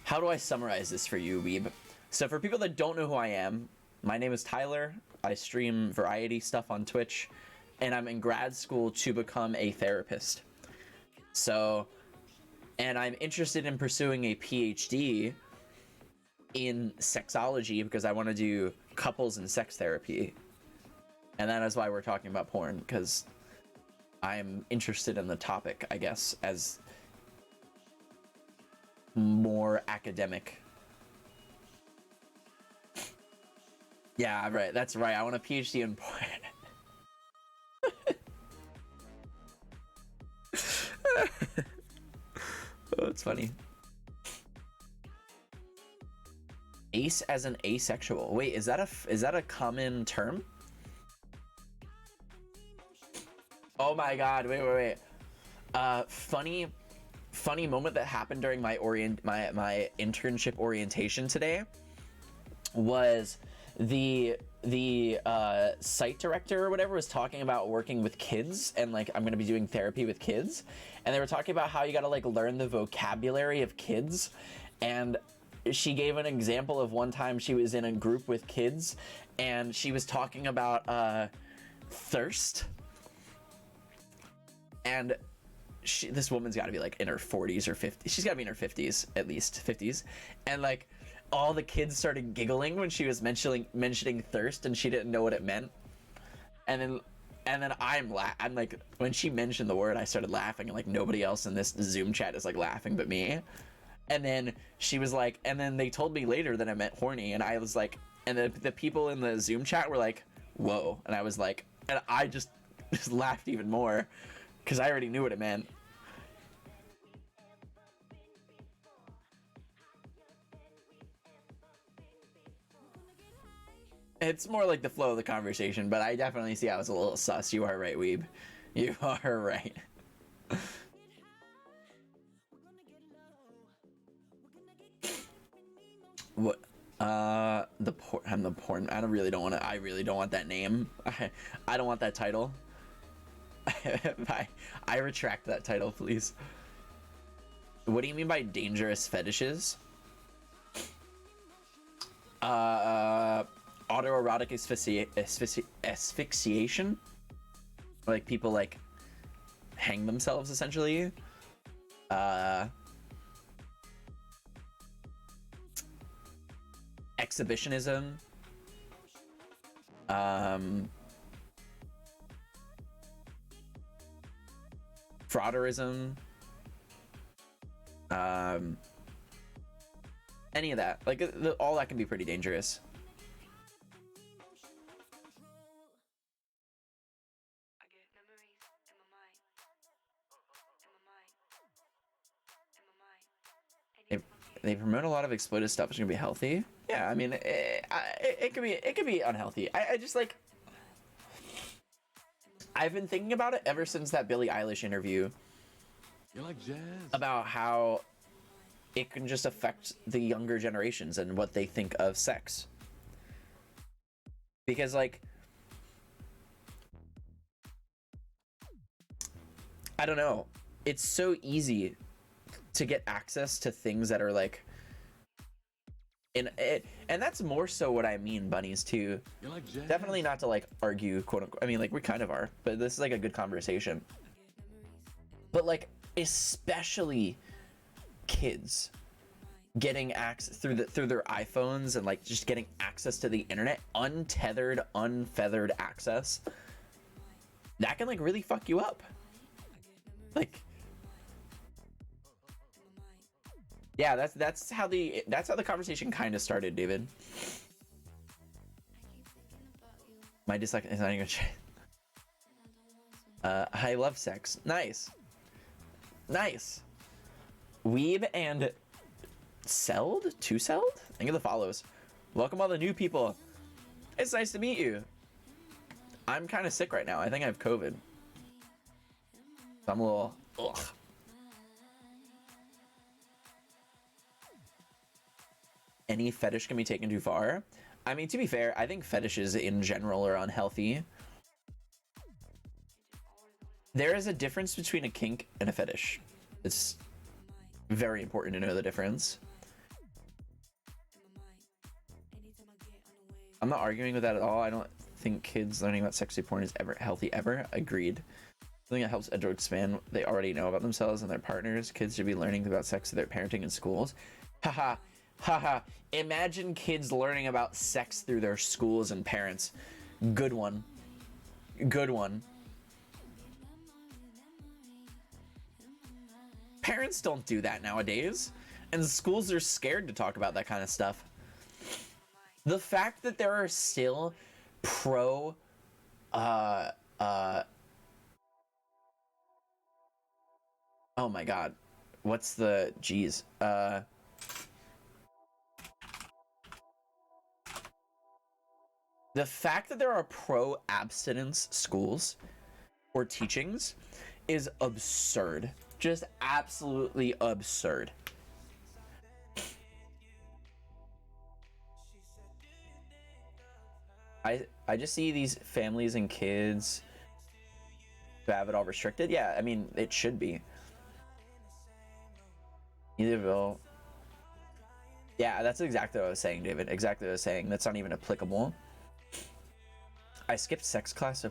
How do I summarize this for you, Weeb? So for people that don't know who I am, my name is Tyler. I stream variety stuff on Twitch, and I'm in grad school to become a therapist. So, and I'm interested in pursuing a PhD in sexology because I want to do couples and sex therapy. And that is why we're talking about porn, because I'm interested in the topic, I guess, as more academic. Yeah, right. That's right. I want a PhD in porn. Oh, it's funny. Ace as an asexual. Wait, is that a common term? Oh my god, wait. Funny moment that happened during my internship orientation today was the site director or whatever was talking about working with kids, and like I'm gonna be doing therapy with kids, and they were talking about how you gotta like learn the vocabulary of kids, and she gave an example of one time she was in a group with kids and she was talking about thirst, and this woman's got to be like in her 40s or 50s. She's got to be in her 50s, at least 50s. And like all the kids started giggling when she was mentioning thirst, and she didn't know what it meant. And then I'm like, when she mentioned the word, I started laughing, and like nobody else in this Zoom chat is like laughing but me. And then she was like, and then they told me later that I meant horny, and I was like, and the people in the Zoom chat were like, whoa. And I was like, and I just laughed even more because I already knew what it meant. It's more like the flow of the conversation, but I definitely see I was a little sus. You are right, Weeb. You are right. What? The porn. I really don't want that name. I don't want that title. I retract that title, please. What do you mean by dangerous fetishes? Autoerotic asphyxiation? Like people like hang themselves essentially. Exhibitionism. Frauderism. Any of that. Like all that can be pretty dangerous. They promote a lot of exploitive stuff. It's gonna be healthy. Yeah, I mean, it could be unhealthy. I just like. I've been thinking about it ever since that Billie Eilish interview. You like jazz? About how it can just affect the younger generations and what they think of sex. Because like, I don't know. It's so easy to get access to things that are like in it, and that's more so what I mean, bunnies, too. You like jazz? Definitely not to like argue, quote unquote. I mean, like we kind of are, but this is like a good conversation. But like, especially kids getting access through their iPhones and like just getting access to the internet, untethered, unfeathered access, that can like really fuck you up. Like, yeah, that's how the conversation kind of started, David. My dyslexia is not even I love sex. Nice. Weeb and Celled? Thank you for the follows. Welcome all the new people. It's nice to meet you. I'm kind of sick right now. I think I have COVID. So I'm a little ugh. Any fetish can be taken too far. I mean, to be fair, I think fetishes in general are unhealthy. There is a difference between a kink and a fetish. It's very important to know the difference. I'm not arguing with that at all. I don't think kids learning about sexy porn is ever healthy ever. Agreed. Something that helps adults expand what they already know about themselves and their partners. Kids should be learning about sex through their parenting in schools. Haha. Imagine kids learning about sex through their schools and parents. Good one. Parents don't do that nowadays, and schools are scared to talk about that kind of stuff. The fact that there are still pro oh my god, what's the geez The fact that there are pro abstinence schools or teachings is absurd. Just absolutely absurd. I just see these families and kids who have it all restricted. Yeah, I mean, it should be. Eitherville. Yeah, that's exactly what I was saying, David. Exactly what I was saying. That's not even applicable. I skipped sex class.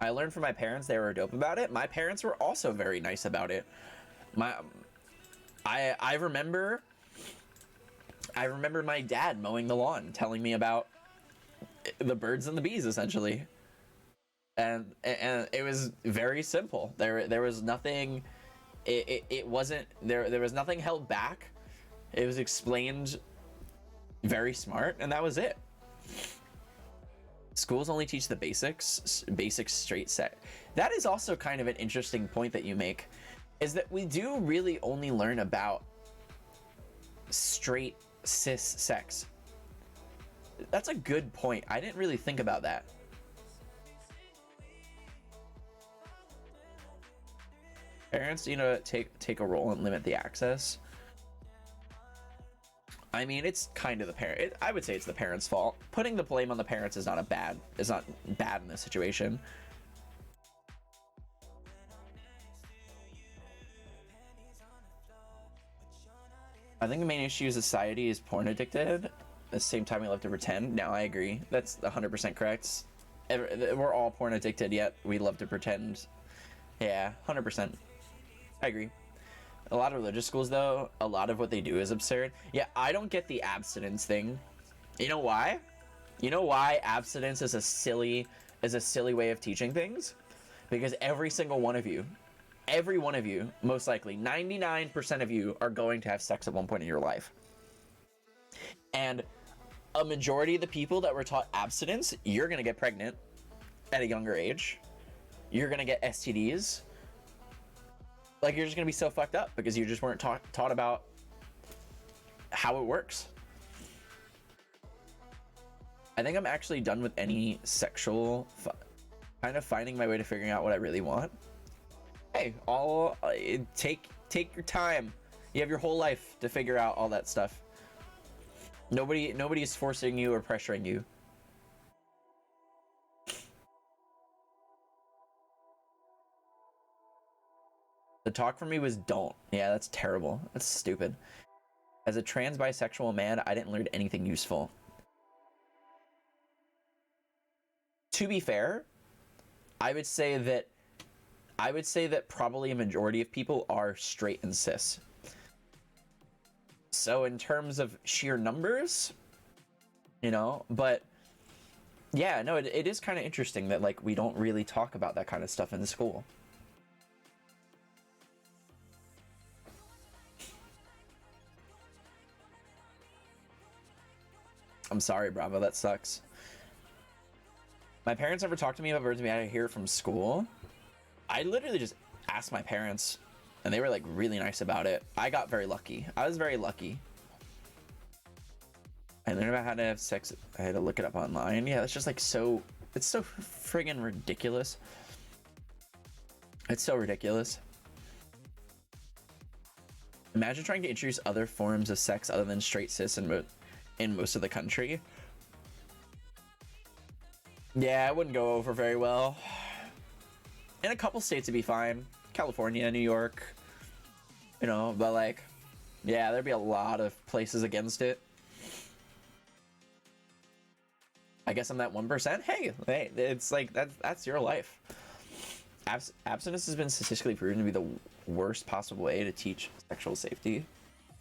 I learned from my parents they were dope about it. My parents were also very nice about it. I remember my dad mowing the lawn, telling me about the birds and the bees, essentially. And it was very simple. There was nothing. It wasn't there. There was nothing held back. It was explained very smart, and that was it. Schools only teach the basic straight set. That is also kind of an interesting point that you make, is that we do really only learn about straight cis sex. That's a good point. I didn't really think about that. Parents, you know, take a role and limit the access. I mean, it's kind of the parent. I would say it's the parents' fault. Putting the blame on the parents is not bad in this situation. I think the main issue is society is porn addicted. At the same time, we love to pretend. Now, I agree. That's 100% correct. We're all porn addicted, yet we love to pretend. Yeah, 100%. I agree. A lot of religious schools, though, a lot of what they do is absurd. Yeah, I don't get the abstinence thing. You know why? You know why abstinence is a silly way of teaching things? Because every single one of you, most likely 99% of you are going to have sex at one point in your life. And a majority of the people that were taught abstinence, you're going to get pregnant at a younger age. You're going to get STDs. Like, you're just going to be so fucked up because you just weren't taught about how it works. I think I'm actually done with any sexual kind of finding my way to figuring out what I really want. Hey, take your time. You have your whole life to figure out all that stuff. Nobody is forcing you or pressuring you. The talk for me was don't. Yeah, that's terrible. That's stupid. As a trans bisexual man, I didn't learn anything useful. To be fair, I would say that probably a majority of people are straight and cis. So in terms of sheer numbers, you know, but yeah, no, it is kind of interesting that, like, we don't really talk about that kind of stuff in school. I'm sorry, Bravo, that sucks. My parents never talked to me about birds being out of here from school. I literally just asked my parents, and they were, like, really nice about it. I got very lucky. I was very lucky. I learned about how to have sex. I had to look it up online. Yeah, it's just, like, so... It's so friggin' ridiculous. It's so ridiculous. Imagine trying to introduce other forms of sex other than straight cis in most of the country. Yeah, it wouldn't go over very well. In a couple states it'd be fine. California, New York, you know, but, like, yeah, there'd be a lot of places against it. I guess I'm that 1%. Hey, it's like, that's your life. Abstinence has been statistically proven to be the worst possible way to teach sexual safety.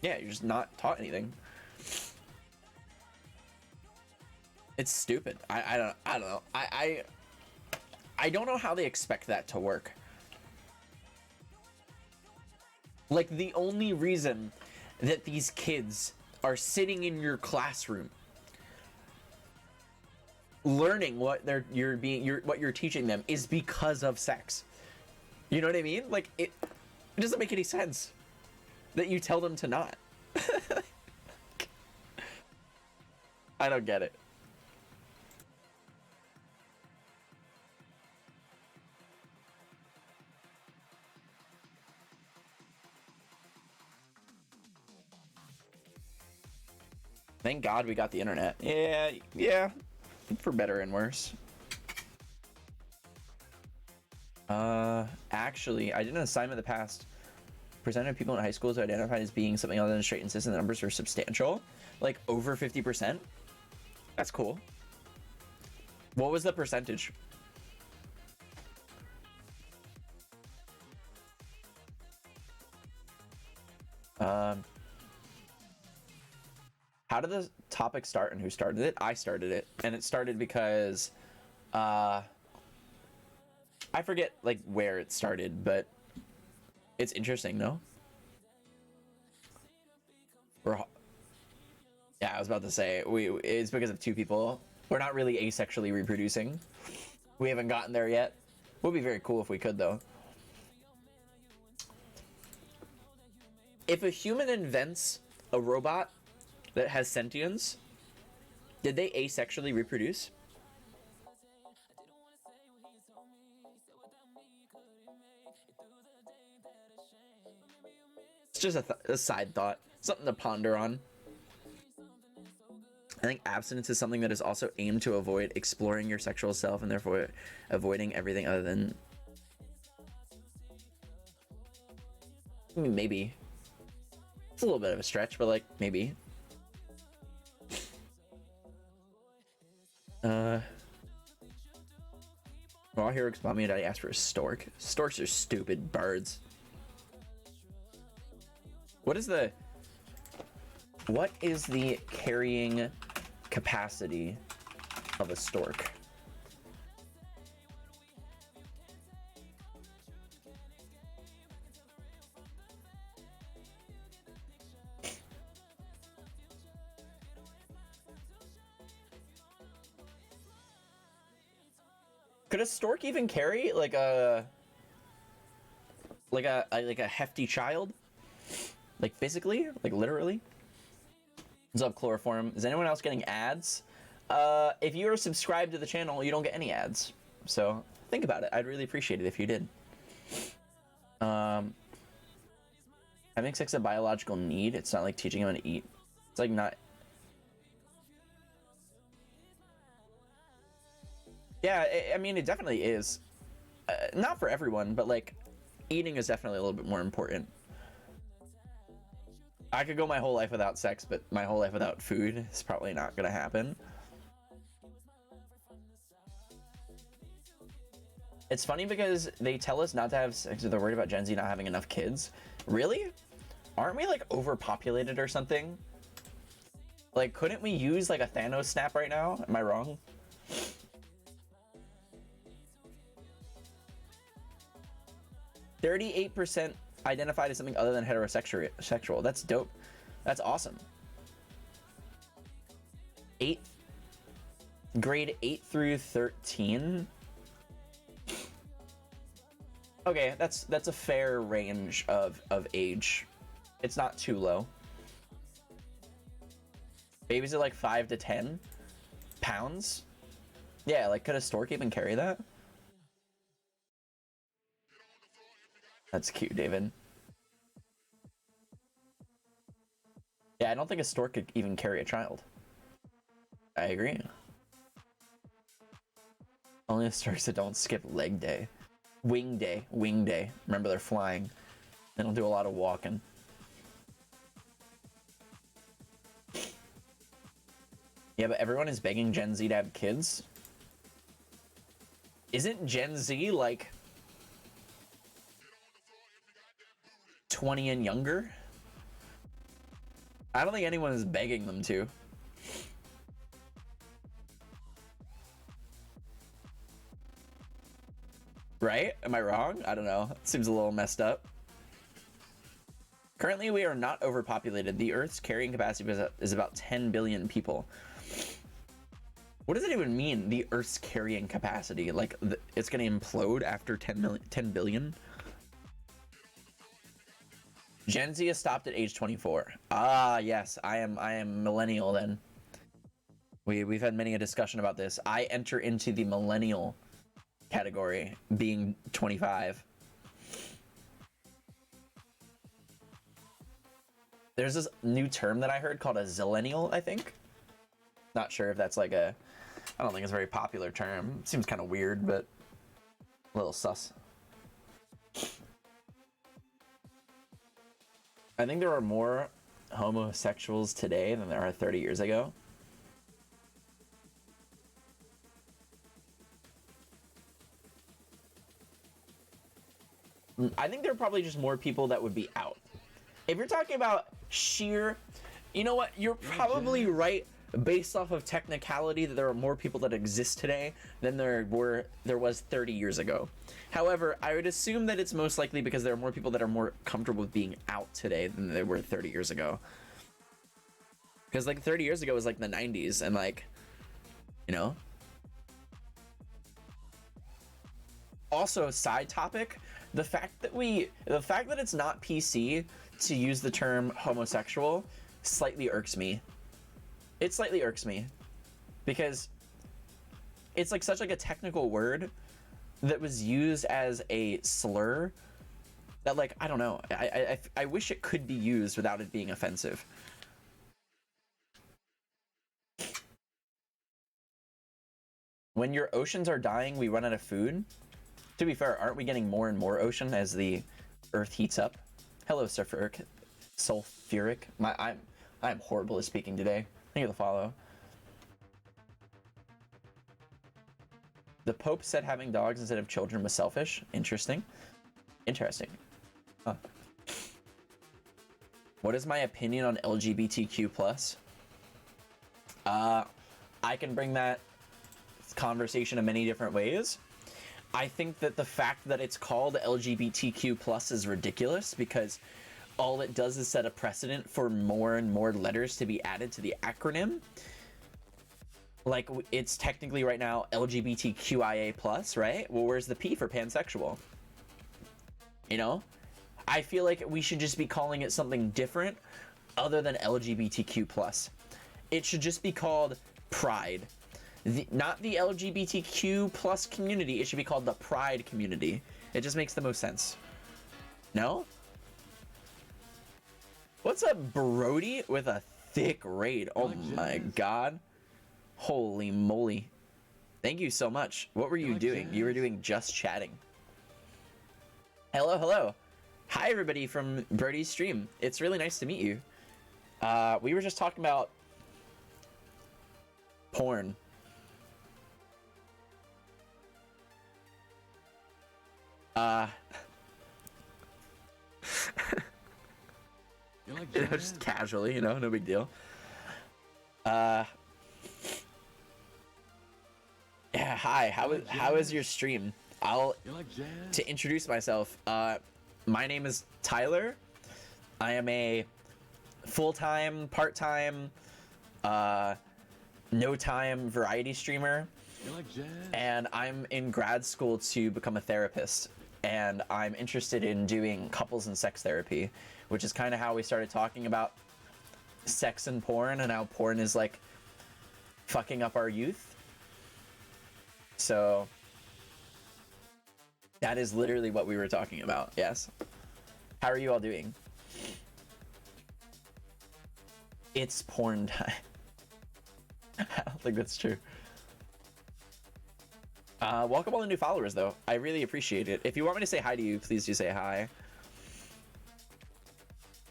Yeah, you're just not taught anything. It's stupid. I don't know. I don't know how they expect that to work. Like, the only reason that these kids are sitting in your classroom learning what you're teaching them is because of sex. You know what I mean? Like, it doesn't make any sense that you tell them to not. I don't get it. Thank God we got the internet. Yeah, yeah. For better and worse. Actually, I did an assignment in the past. Percentage of people in high schools are identified as being something other than straight and cis, and the numbers are substantial. Like over 50%. That's cool. What was the percentage? How did the topic start and who started it? I started it, and it started because I forget like where it started, but it's interesting, no? Yeah, I was about to say it's because of two people. We're not really asexually reproducing. We haven't gotten there yet. Would be very cool if we could, though. If a human invents a robot that has sentience, did they asexually reproduce? It's just a side thought, something to ponder on. I think abstinence is something that is also aimed to avoid exploring your sexual self and therefore avoiding everything other than... I mean, maybe. It's a little bit of a stretch, but like, maybe. Raw Hero bought me a daddy asked for a stork. Storks are stupid birds. What is the carrying capacity of a stork? Could a stork even carry like a hefty child? Like physically? Like literally? What's up, Chloroform? Is anyone else getting ads? If you are subscribed to the channel, you don't get any ads. So think about it. I'd really appreciate it if you did. Having sex a biological need. It's not like teaching them to eat. It's like not... Yeah, I mean, it definitely is. Not for everyone, but like, eating is definitely a little bit more important. I could go my whole life without sex, but my whole life without food is probably not gonna happen. It's funny because they tell us not to have sex, they're worried about Gen Z not having enough kids. Really? Aren't we like overpopulated or something? Like, couldn't we use like a Thanos snap right now? Am I wrong? 38% identified as something other than heterosexual. That's dope. That's awesome. Grade 8 through 13. Okay, that's a fair range of age. It's not too low. Babies are like 5 to 10 pounds. Yeah, like could a stork even carry that? That's cute, David. Yeah, I don't think a stork could even carry a child. I agree. Only the storks that don't skip leg day. Wing day. Wing day. Remember, they're flying. They don't do a lot of walking. Yeah, but everyone is begging Gen Z to have kids. Isn't Gen Z like 20 and younger? I don't think anyone is begging them to. Right? Am I wrong? I don't know. It seems a little messed up. Currently, we are not overpopulated. The Earth's carrying capacity is about 10 billion people. What does it even mean, the Earth's carrying capacity? Like, it's going to implode after 10 billion? Gen Z is stopped at age 24. Ah, yes, I am millennial then. We've had many a discussion about this. I enter into the millennial category, being 25. There's this new term that I heard called a zillennial, I think. Not sure if that's like a... I don't think it's a very popular term. Seems kind of weird, but a little sus. I think there are more homosexuals today than there are 30 years ago. I think there are probably just more people that would be out. If you're talking about sheer, you know what? You're probably right based off of technicality that there are more people that exist today than there was 30 years ago. However, I would assume that it's most likely because there are more people that are more comfortable with being out today than they were 30 years ago. Because like 30 years ago was like the 90s and like, you know. Also, side topic, the fact that it's not PC to use the term homosexual slightly irks me. It slightly irks me because it's like such like a technical word that was used as a slur that like, I don't know. I wish it could be used without it being offensive. When your oceans are dying, we run out of food. To be fair, aren't we getting more and more ocean as the Earth heats up? Hello, Sulfuric. I'm horrible at speaking today. Thank you for the follow. The Pope said having dogs instead of children was selfish. Interesting. Interesting. Huh. What is my opinion on LGBTQ+? I can bring that conversation in many different ways. I think that the fact that it's called LGBTQ+ is ridiculous because all it does is set a precedent for more and more letters to be added to the acronym. Like, it's technically right now LGBTQIA+, right? Well, where's the P for pansexual? You know? I feel like we should just be calling it something different other than LGBTQ+. It should just be called Pride. Not the LGBTQ+ community, it should be called the Pride community. It just makes the most sense. No? What's up, Brody, with a thick raid? Oh my god. Holy moly. Thank you so much. What were you doing? You were doing just chatting. Hello, hello. Hi, everybody from Brody's stream. It's really nice to meet you. We were just talking about porn. You know, just casually, you know, no big deal. Yeah, hi. How is your stream? To introduce myself. My name is Tyler. I am a full-time, part-time, no-time variety streamer. And I'm in grad school to become a therapist. And I'm interested in doing couples and sex therapy, which is kind of how we started talking about sex and porn and how porn is like fucking up our youth. So that is literally what we were talking about. Yes. How are you all doing? It's porn time. I don't think that's true. Welcome all the new followers, though. I really appreciate it. If you want me to say hi to you, please do say hi.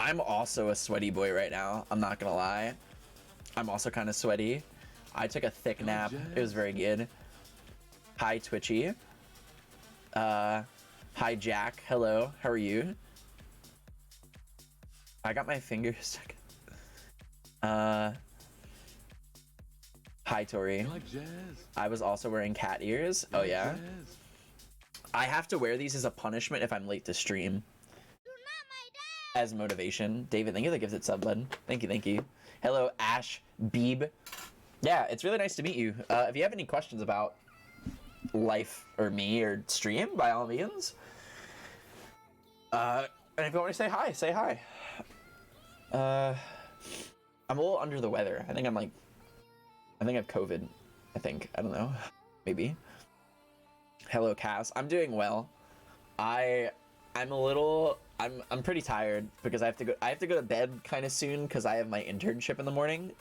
I'm also a sweaty boy right now. I'm not gonna lie. I'm also kind of sweaty. I took a thick nap. It was very good. Hi, Twitchy. Hi, Jack. Hello. How are you? I got my fingers stuck. Hi, Tori. I was also wearing cat ears. Oh, yeah? I have to wear these as a punishment if I'm late to stream. As motivation. David, thank you for the gifted sub, bud. Thank you, thank you. Hello, Ash Beeb. Yeah, it's really nice to meet you. If you have any questions about life or me or stream, by all means. And if you want to say hi, say hi. I'm a little under the weather. I think I'm like I think I have COVID. I think. I don't know. Maybe. Hello, Cass. I'm doing well. I'm a little. I'm pretty tired because I have to go to bed kind of soon because I have my internship in the morning,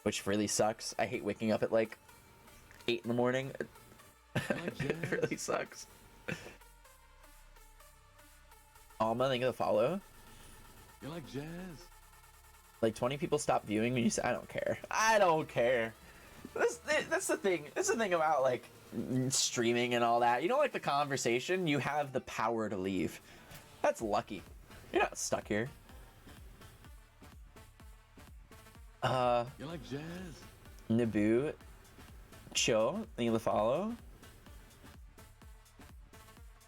which really sucks. I hate waking up at like 8 in the morning. It really sucks. Alma, thank you for the follow. You like jazz? Like 20 people stop viewing me. You say, I don't care. I don't care. That's the thing. That's the thing about like streaming and all that. You don't like the conversation. You have the power to leave. That's lucky. You're not stuck here. You like jazz? Naboo, Cho, thank you for the follow.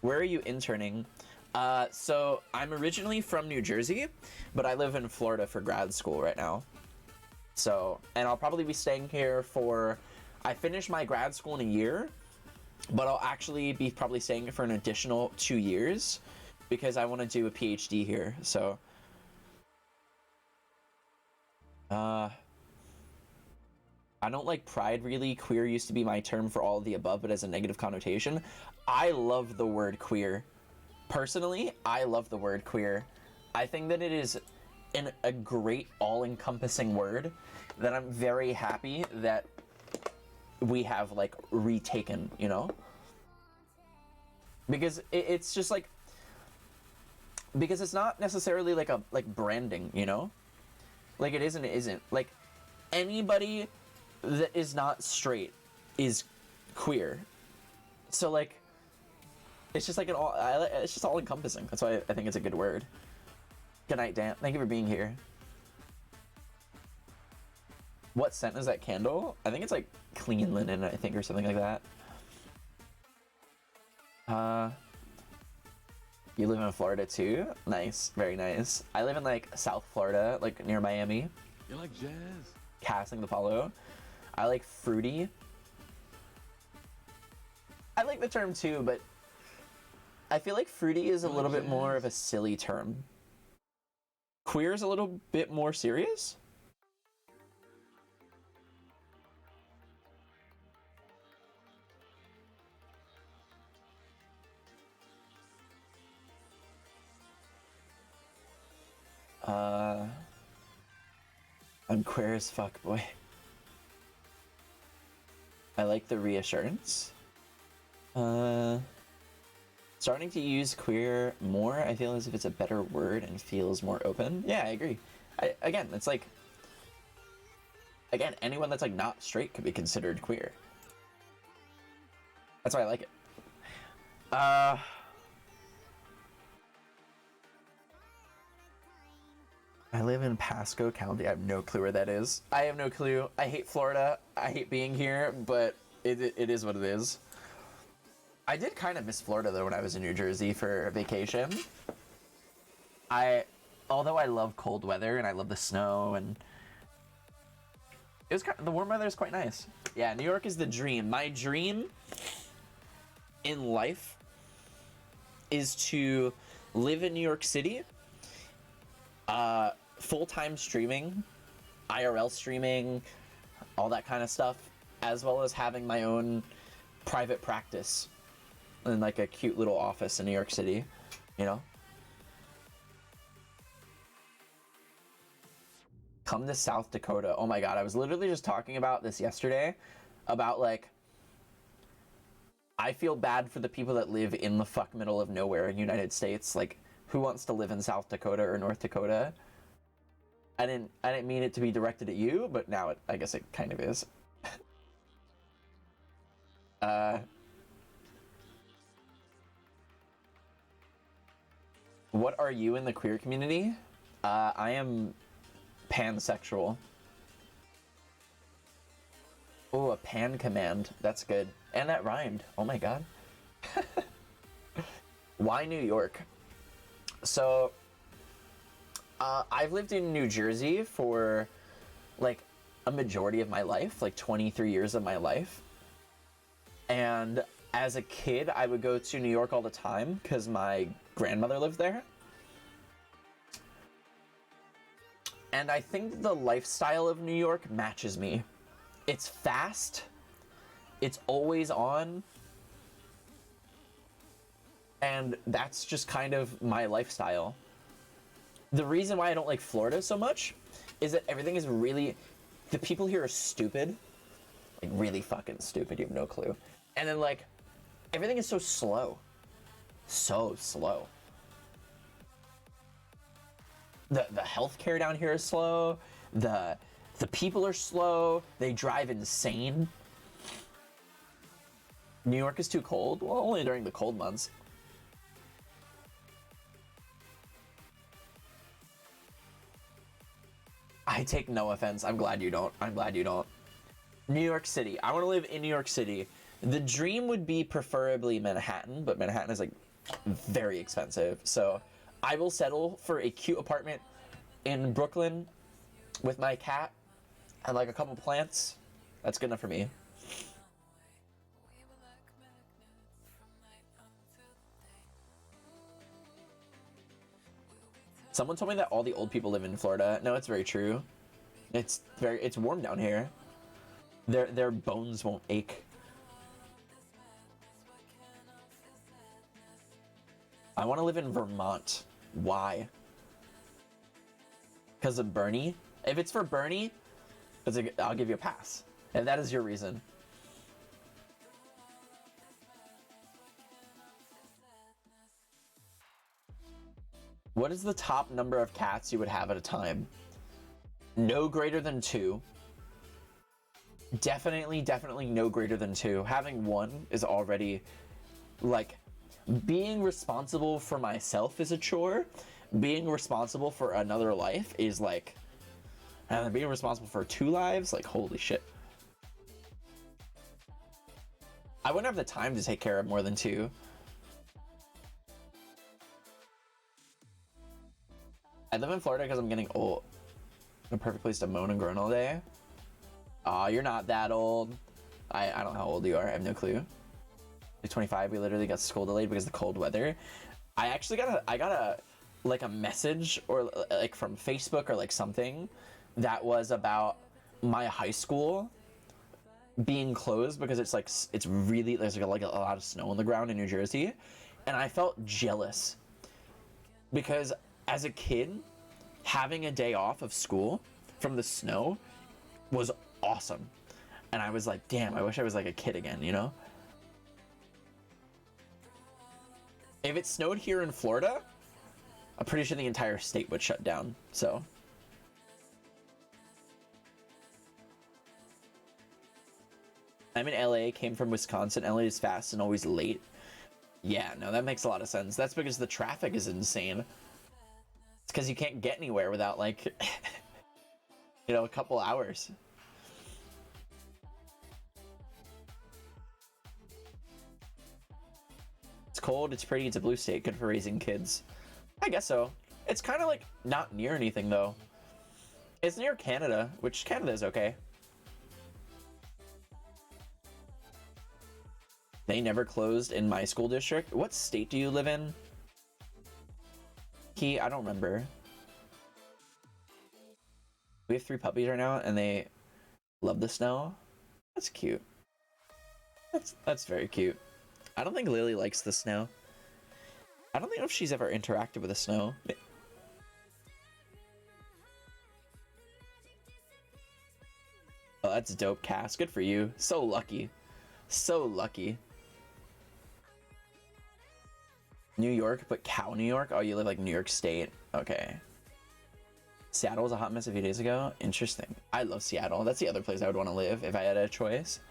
Where are you interning? So I'm originally from New Jersey, but I live in Florida for grad school right now. So, and I'll probably be staying here for, I finish my grad school in a year, but I'll actually be probably staying for an additional 2 years because I want to do a PhD here. So, I don't like pride really. Queer used to be my term for all of the above, but as a negative connotation. I love the word queer. Personally, I love the word queer. I think that it is a great all-encompassing word that I'm very happy that we have like retaken, you know? Because it's just like, because it's not necessarily like a branding, you know? Like it is and it isn't. Like anybody that is not straight is queer. So like it's just like it's just all encompassing. That's why I think it's a good word. Good night, Dan. Thank you for being here. What scent is that candle? I think it's like clean linen, I think, or something like that. You live in Florida too? Nice, very nice. I live in like South Florida, like near Miami. You like jazz? Casting the follow. I like fruity. I like the term too, but I feel like fruity is a little bit more of a silly term. Queer is a little bit more serious. I'm queer as fuck, boy. I like the reassurance. Starting to use queer more, I feel as if it's a better word and feels more open. Yeah, I agree. Again, it's like, again, anyone that's like not straight could be considered queer. That's why I like it. I live in Pasco County. I have no clue where that is. I have no clue. I hate Florida. I hate being here, but it is what it is. I did kind of miss Florida though when I was in New Jersey for vacation. Although I love cold weather and I love the snow and it was the warm weather is quite nice. Yeah, New York is the dream. My dream in life is to live in New York City. Full-time streaming, IRL streaming, all that kind of stuff, as well as having my own private practice in like a cute little office in New York City, you know? Come to South Dakota. Oh my god, I was literally just talking about this yesterday, about like, I feel bad for the people that live in the fuck middle of nowhere in the United States. Like, who wants to live in South Dakota or North Dakota? I didn't mean it to be directed at you, but now I guess it kind of is. What are you in the queer community? I am pansexual. Oh, a pan command. That's good. And that rhymed. Oh my god. Why New York? So, I've lived in New Jersey for like a majority of my life, like 23 years of my life. And as a kid, I would go to New York all the time because my grandmother lived there. And I think the lifestyle of New York matches me. It's fast. It's always on. And that's just kind of my lifestyle. The reason why I don't like Florida so much is that everything is really, the people here are stupid. Like really fucking stupid, you have no clue. And then like, everything is so slow. So slow. The healthcare down here is slow. The people are slow. They drive insane. New York is too cold. Well, only during the cold months. I take no offense. I'm glad you don't. I'm glad you don't. New York City. I want to live in New York City. The dream would be preferably Manhattan, but Manhattan is like very expensive. So I will settle for a cute apartment in Brooklyn with my cat and like a couple plants. That's good enough for me. Someone told me that all the old people live in Florida. No, it's very true. It's warm down here. Their bones won't ache. I want to live in Vermont. Why? Because of Bernie? If it's for Bernie, I'll give you a pass. If that is your reason. What is the top number of cats you would have at a time? No greater than 2. Definitely no greater than 2. Having 1 is already, like, being responsible for myself is a chore. Being responsible for another life is like, and being responsible for 2 lives, like, holy shit. I wouldn't have the time to take care of more than 2. I live in Florida because I'm getting old. A perfect place to moan and groan all day. Aw, you're not that old. I don't know how old you are. I have no clue. At 25, we literally got school delayed because of the cold weather. I actually got a like a message or like from Facebook or like something that was about my high school being closed because it's like it's really there's like a lot of snow on the ground in New Jersey, and I felt jealous because as a kid having a day off of school from the snow was awesome, and I was like, damn, I wish I was like a kid again, you know? If it snowed here in Florida, I'm pretty sure the entire state would shut down, so. I'm in LA, came from Wisconsin. LA is fast and always late. Yeah, no, that makes a lot of sense. That's because the traffic is insane. It's because you can't get anywhere without, like, you know, a couple hours. It's cold, it's pretty, it's a blue state, good for raising kids. I guess so. It's kind of like not near anything though. It's near Canada, which Canada is okay. They never closed in my school district. What state do you live in? I don't remember. We have 3 puppies right now and they love the snow. That's cute. That's very cute. I don't think Lily likes the snow. I don't know if she's ever interacted with the snow. Oh, that's dope, Cass. Good for you. So lucky. So lucky. New York, but cow New York? Oh, you live like New York State. Okay. Seattle was a hot mess a few days ago. Interesting. I love Seattle. That's the other place I would want to live if I had a choice.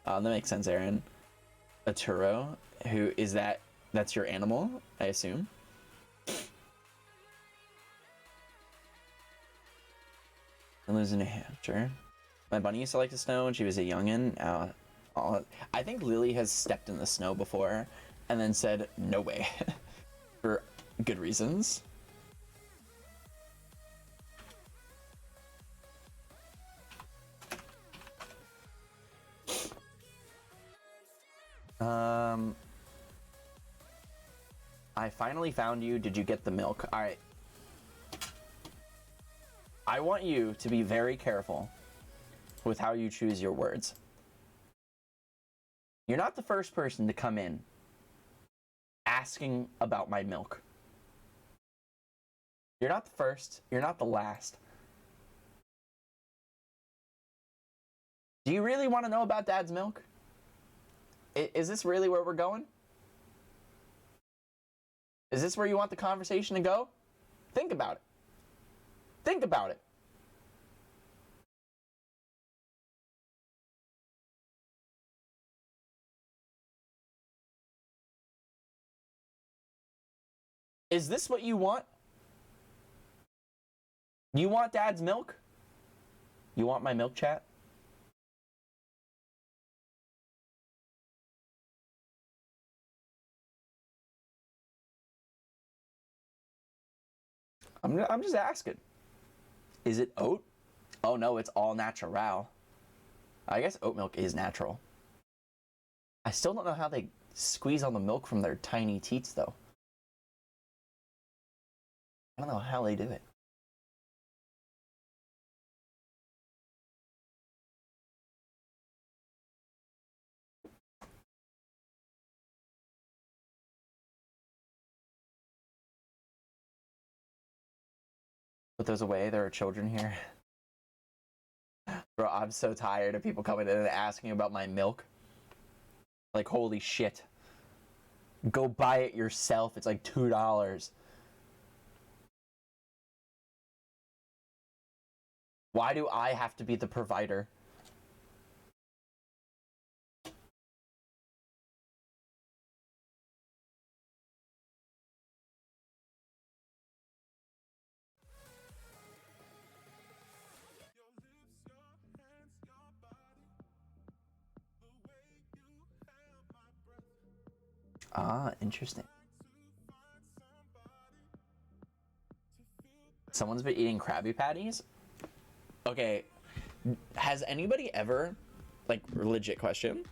That makes sense, Aaron. A Turo? Who is that? That's your animal, I assume. I lives in New Hampshire. My bunny used to like the snow when she was a youngin'. I think Lily has stepped in the snow before and then said, no way. For good reasons. I finally found you. Did you get the milk? All right. I want you to be very careful with how you choose your words. You're not the first person to come in asking about my milk. You're not the first. You're not the last. Do you really want to know about Dad's milk? Is this really where we're going? Is this where you want the conversation to go? Think about it. Think about it. Is this what you want? You want Dad's milk? You want my milk, chat? I'm just asking. Is it oat? Oh no, it's all natural. I guess oat milk is natural. I still don't know how they squeeze all the milk from their tiny teats though. I don't know how they do it. Put those away, there are children here. Bro, I'm so tired of people coming in and asking about my milk. Like, holy shit. Go buy it yourself, it's like $2. Why do I have to be the provider? Ah, interesting. Someone's been eating Krabby Patties? Okay, has anybody ever, like, legit question,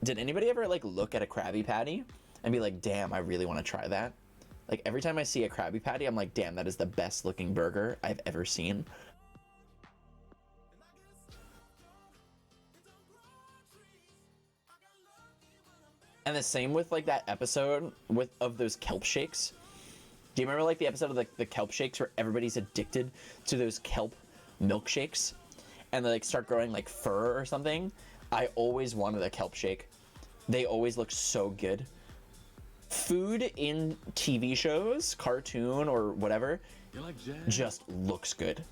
did anybody ever, like, look at a Krabby Patty and be like, damn, I really want to try that? Like, every time I see a Krabby Patty, I'm like, damn, that is the best looking burger I've ever seen. And the same with, like, that episode of those kelp shakes. Do you remember, like, the episode of the kelp shakes where everybody's addicted to those kelp milkshakes? And they, like, start growing, like, fur or something? I always wanted a kelp shake. They always look so good. Food in TV shows, cartoon, or whatever, like just looks good.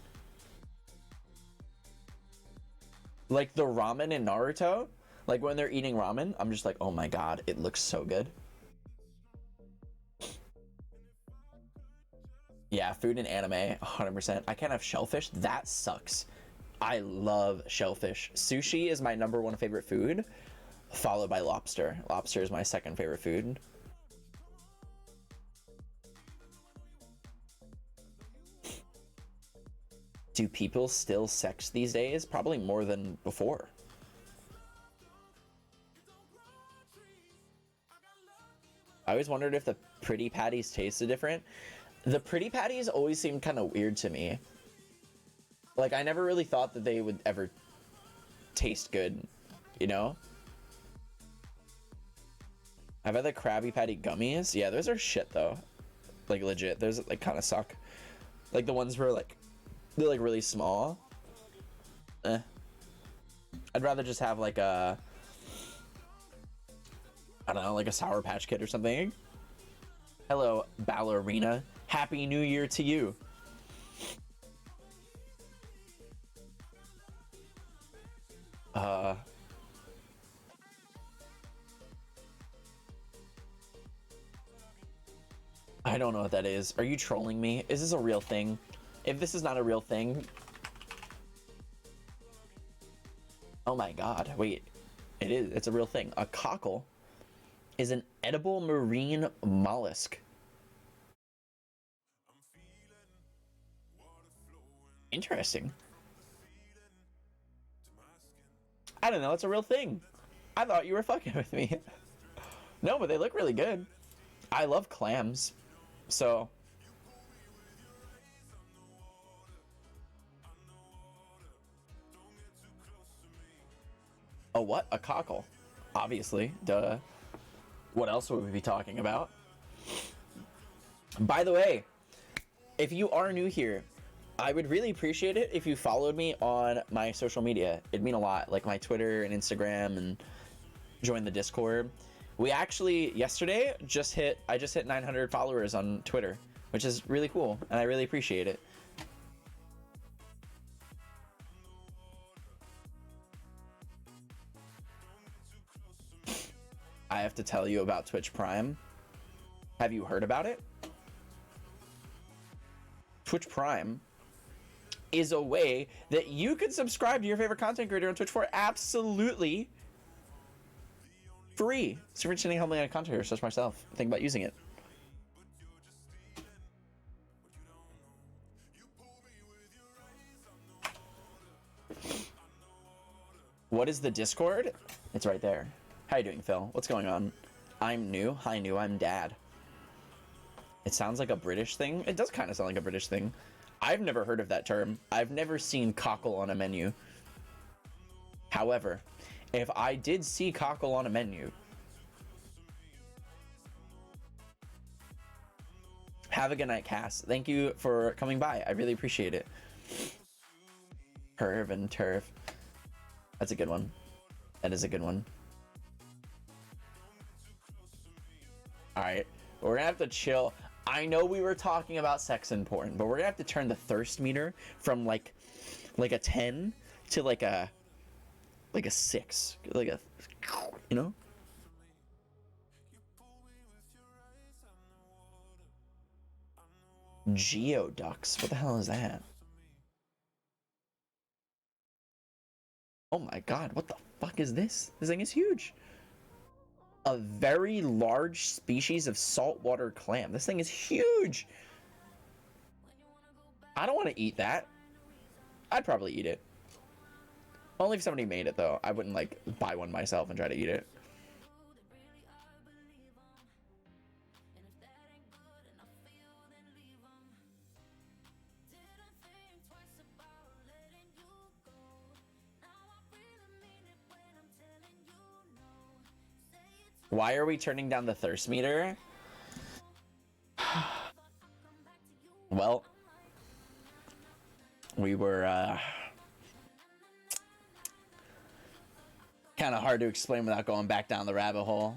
Like the ramen in Naruto, like when they're eating ramen, I'm just like, oh my god, it looks so good. Yeah, food in anime, 100%. I can't have shellfish, that sucks. I love shellfish. Sushi is my #1 favorite food, followed by lobster. Lobster is my second favorite food. Do people still sex these days? Probably more than before. I always wondered if the pretty patties tasted different. The pretty patties always seemed kind of weird to me. Like, I never really thought that they would ever taste good, you know? I've had the Krabby Patty gummies. Yeah, those are shit, though. Like, legit. Those, like, kind of suck. Like, the ones where, like, they're, like, really small. I'd rather just have, like, a... I don't know, like a Sour Patch Kid or something. Hello, ballerina. Happy New Year to you. I don't know what that is. Are you trolling me? Is this a real thing? If this is not a real thing... Oh my god, wait. It is. It's a real thing. A cockle is an edible marine mollusk. Interesting. I don't know, it's a real thing. I thought you were fucking with me. No, but they look really good. I love clams. So a what? A cockle. Obviously. Duh. What else would we be talking about? By the way, if you are new here, I would really appreciate it if you followed me on my social media. It'd mean a lot, like my Twitter and Instagram, and join the Discord. We actually yesterday I just hit 900 followers on Twitter, which is really cool, and I really appreciate it. I have to tell you about Twitch Prime. Have you heard about it? Twitch Prime is a way that you can subscribe to your favorite content creator on Twitch for absolutely free. So if you're helping out a content creator such as myself, think about using it. What is the Discord? It's right there. How you doing, Phil? What's going on? I'm new. Hi, new. I'm dad. It sounds like a British thing. It does kind of sound like a British thing. I've never heard of that term. I've never seen cockle on a menu. However, if I did see cockle on a menu, have a good night, Cass. Thank you for coming by. I really appreciate it. Perv and turf. That's a good one. That is a good one. All right, we're gonna have to chill. I know we were talking about sex and porn, but we're gonna have to turn the thirst meter from like a 10 to like a 6, like a, you know. Geoducks. What the hell is that? Oh my god, what the fuck is this? This thing is huge. A very large species of saltwater clam. This thing is huge. I don't want to eat that. I'd probably eat it. Only if somebody made it, though. I wouldn't, like, buy one myself and try to eat it. Why are we turning down the thirst meter? Well, we were kind of hard to explain without going back down the rabbit hole.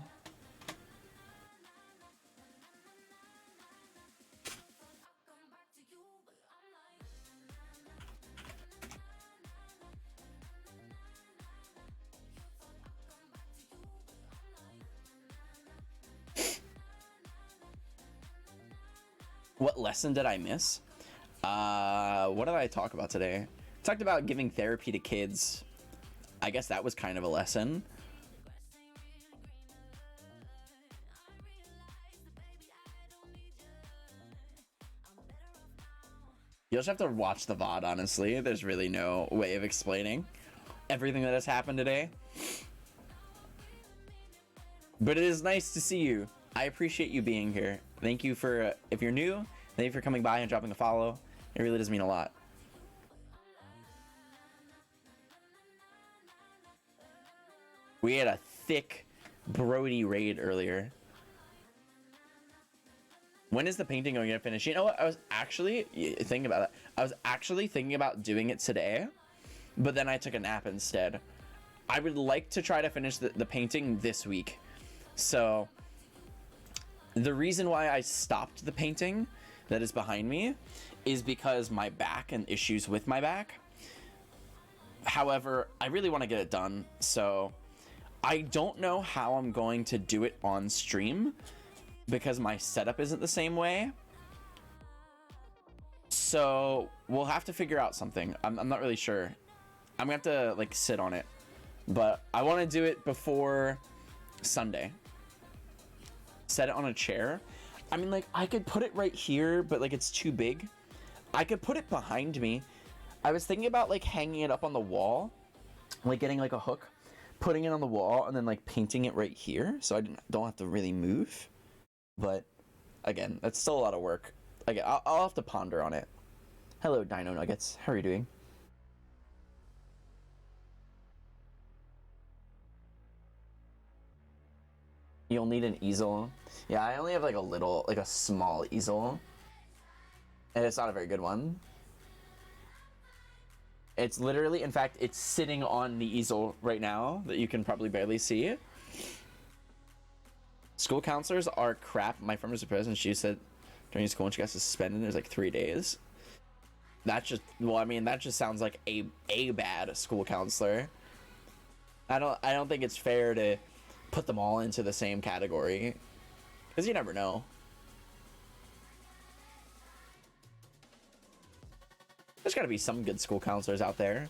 What lesson did I miss? What did I talk about today? I talked about giving therapy to kids. I guess that was kind of a lesson. You'll just have to watch the VOD, honestly. There's really no way of explaining everything that has happened today. But it is nice to see you. I appreciate you being here. Thank you for, if you're new, thank you for coming by and dropping a follow. It really does mean a lot. We had a thick Brody raid earlier. When is the painting going to finish? You know what? I was actually thinking about that. I was actually thinking about doing it today, but then I took a nap instead. I would like to try to finish the painting this week. So the reason why I stopped the painting that is behind me is because my back and issues with my back. However, I really want to get it done. So I don't know how I'm going to do it on stream because my setup isn't the same way. So we'll have to figure out something. I'm not really sure. I'm gonna have to like sit on it, but I want to do it before Sunday. Set it on a chair. I mean, like, I could put it right here, but like it's too big. I could put it behind me. I was thinking about like hanging it up on the wall, like getting like a hook, putting it on the wall, and then like painting it right here, so I don't have to really move. But again, that's still a lot of work. Again, I'll have to ponder on it. Hello, Dino Nuggets. How are you doing? You'll need an easel. Yeah, I only have like a small easel. And it's not a very good one. It's literally, in fact, it's sitting on the easel right now that you can probably barely see. School counselors are crap. My friend was a president. She said during school when she got suspended, there's like 3 days. That's just, well, I mean, that just sounds like a bad school counselor. I don't think it's fair to put them all into the same category, because you never know. There's got to be some good school counselors out there.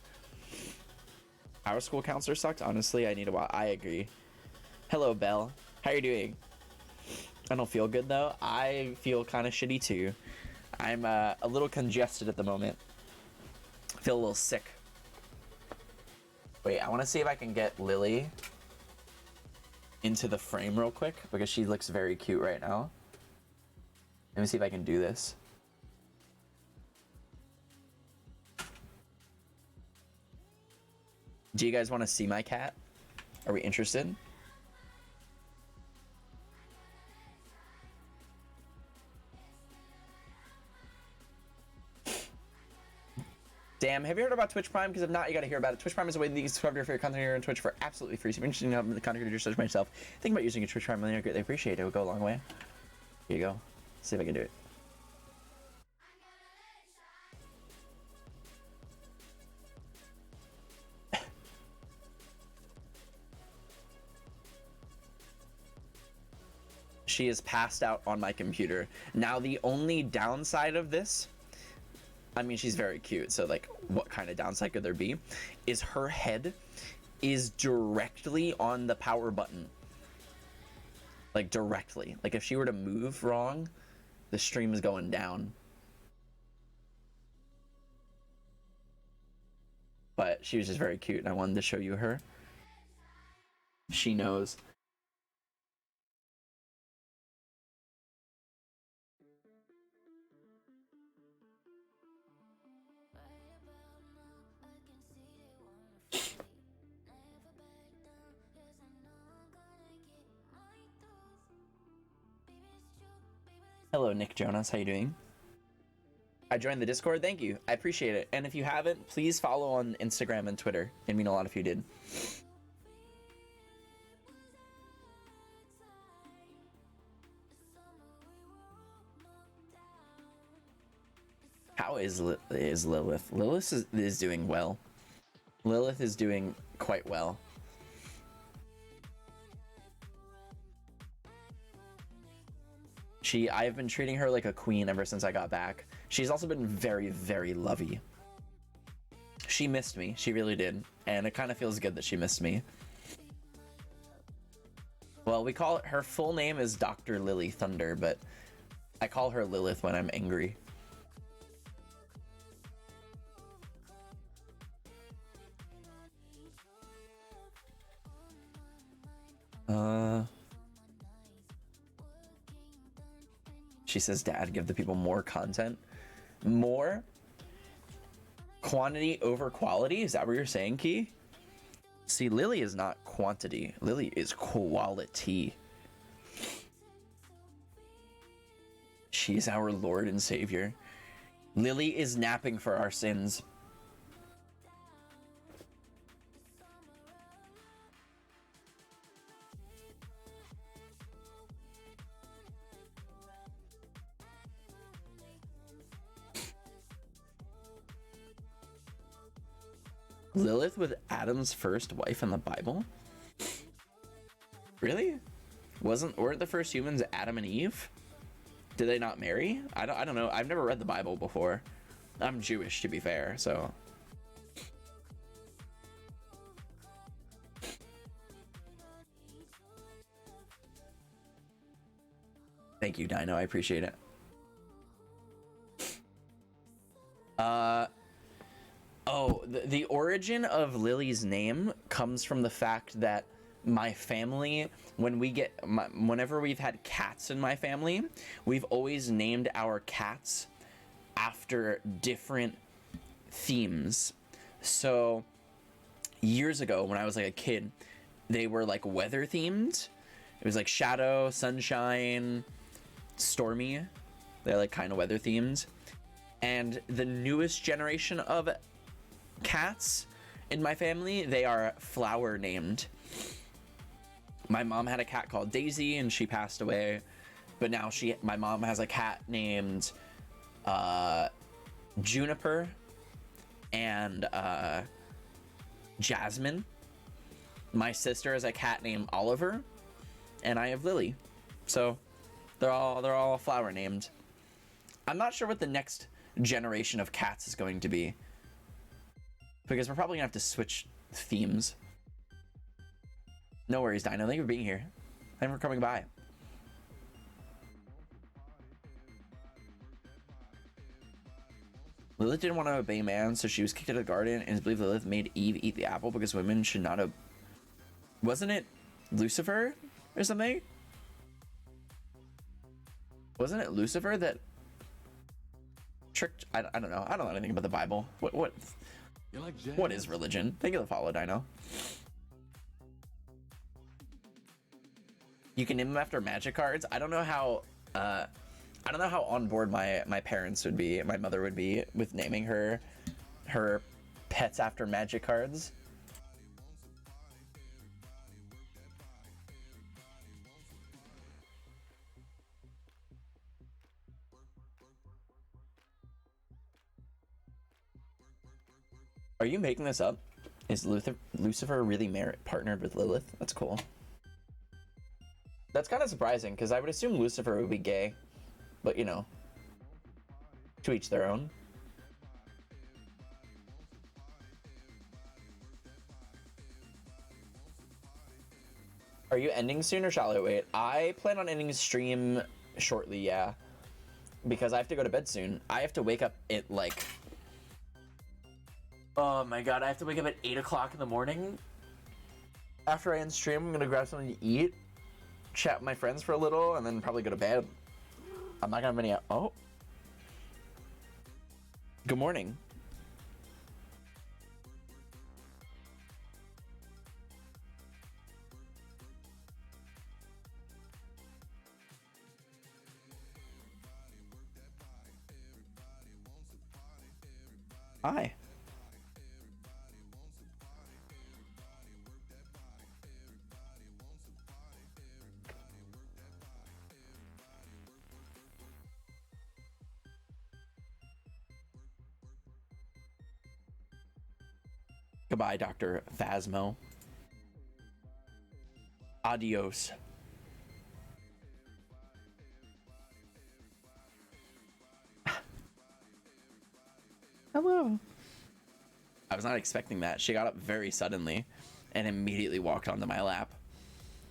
Our school counselor sucked. Honestly, I need a while. I agree. Hello, Belle. How you doing? I don't feel good though. I feel kind of shitty too. I'm a little congested at the moment. I feel a little sick. Wait, I want to see if I can get Lily into the frame real quick because she looks very cute right now. Let me see if I can do this. Do you guys want to see my cat? Are we interested? Damn, have you heard about Twitch Prime? Because if not, you gotta hear about it. Twitch Prime is a way that you can subscribe to your favorite content here on Twitch for absolutely free. So if you're interested in helping the content creators such as myself, think about using a Twitch Prime. I greatly appreciate it. It would go a long way. Here you go. Let's see if I can do it. She is passed out on my computer. Now, the only downside of this, I mean, she's very cute, so like, what kind of downside could there be? Is her head is directly on the power button. Like, directly. Like, if she were to move wrong, the stream is going down. But she was just very cute, and I wanted to show you her. She knows. Hello, Nick Jonas. How you doing? I joined the Discord. Thank you. I appreciate it. And if you haven't, please follow on Instagram and Twitter. It'd mean a lot if you did. How is Lilith? Lilith is doing well. Lilith is doing quite well. I've been treating her like a queen ever since I got back. She's also been very, very lovey. She missed me. She really did. And it kind of feels good that she missed me. Well, we call it, her full name is Dr. Lily Thunder, but I call her Lilith when I'm angry. She says, Dad, give the people more content. More? Quantity over quality? Is that what you're saying, Key? See, Lily is not quantity. Lily is quality. She's our Lord and Savior. Lily is napping for our sins. Lilith was Adam's first wife in the Bible? Really? Weren't the first humans Adam and Eve? Did they not marry? I don't know. I've never read the Bible before. I'm Jewish, to be fair, so. Thank you, Dino. I appreciate it. Oh, the origin of Lily's name comes from the fact that my family, whenever we've had cats in my family, we've always named our cats after different themes. So years ago when I was like a kid, they were like weather themed. It was like shadow, sunshine, stormy. They're like kind of weather themed. And the newest generation of cats in my family, they are flower named. My mom had a cat called Daisy and she passed away, but now my mom has a cat named Juniper and Jasmine. My sister has a cat named Oliver, and I have Lily. So they're all flower named. I'm not sure what the next generation of cats is going to be, because we're probably gonna have to switch themes. No worries, Dino. Thank you for being here. Thank you for coming by. Lilith didn't want to obey man, so she was kicked out of the garden, and it's believed Lilith made Eve eat the apple because women should not have. Wasn't it Lucifer or something? Wasn't it Lucifer that tricked? I don't know. I don't know anything about the Bible. What You like jazz? What is religion? Thank you for the follow, Dino. You can name them after magic cards. I don't know how on board my parents would be, my mother would be with naming her pets after magic cards. Are you making this up? Is Lucifer really partnered with Lilith? That's cool. That's kind of surprising, because I would assume Lucifer would be gay. But, you know, to each their own. Are you ending soon, or shall I wait? I plan on ending stream shortly, yeah. Because I have to go to bed soon. I have to wake up at, like... Oh my god, I have to wake up at 8 o'clock in the morning. After I end stream, I'm gonna grab something to eat, chat with my friends for a little, and then probably go to bed. I'm not gonna have any. Oh. Good morning. Hi. Goodbye, Dr. Phasmo. Adios. Hello. I was not expecting that. She got up very suddenly and immediately walked onto my lap.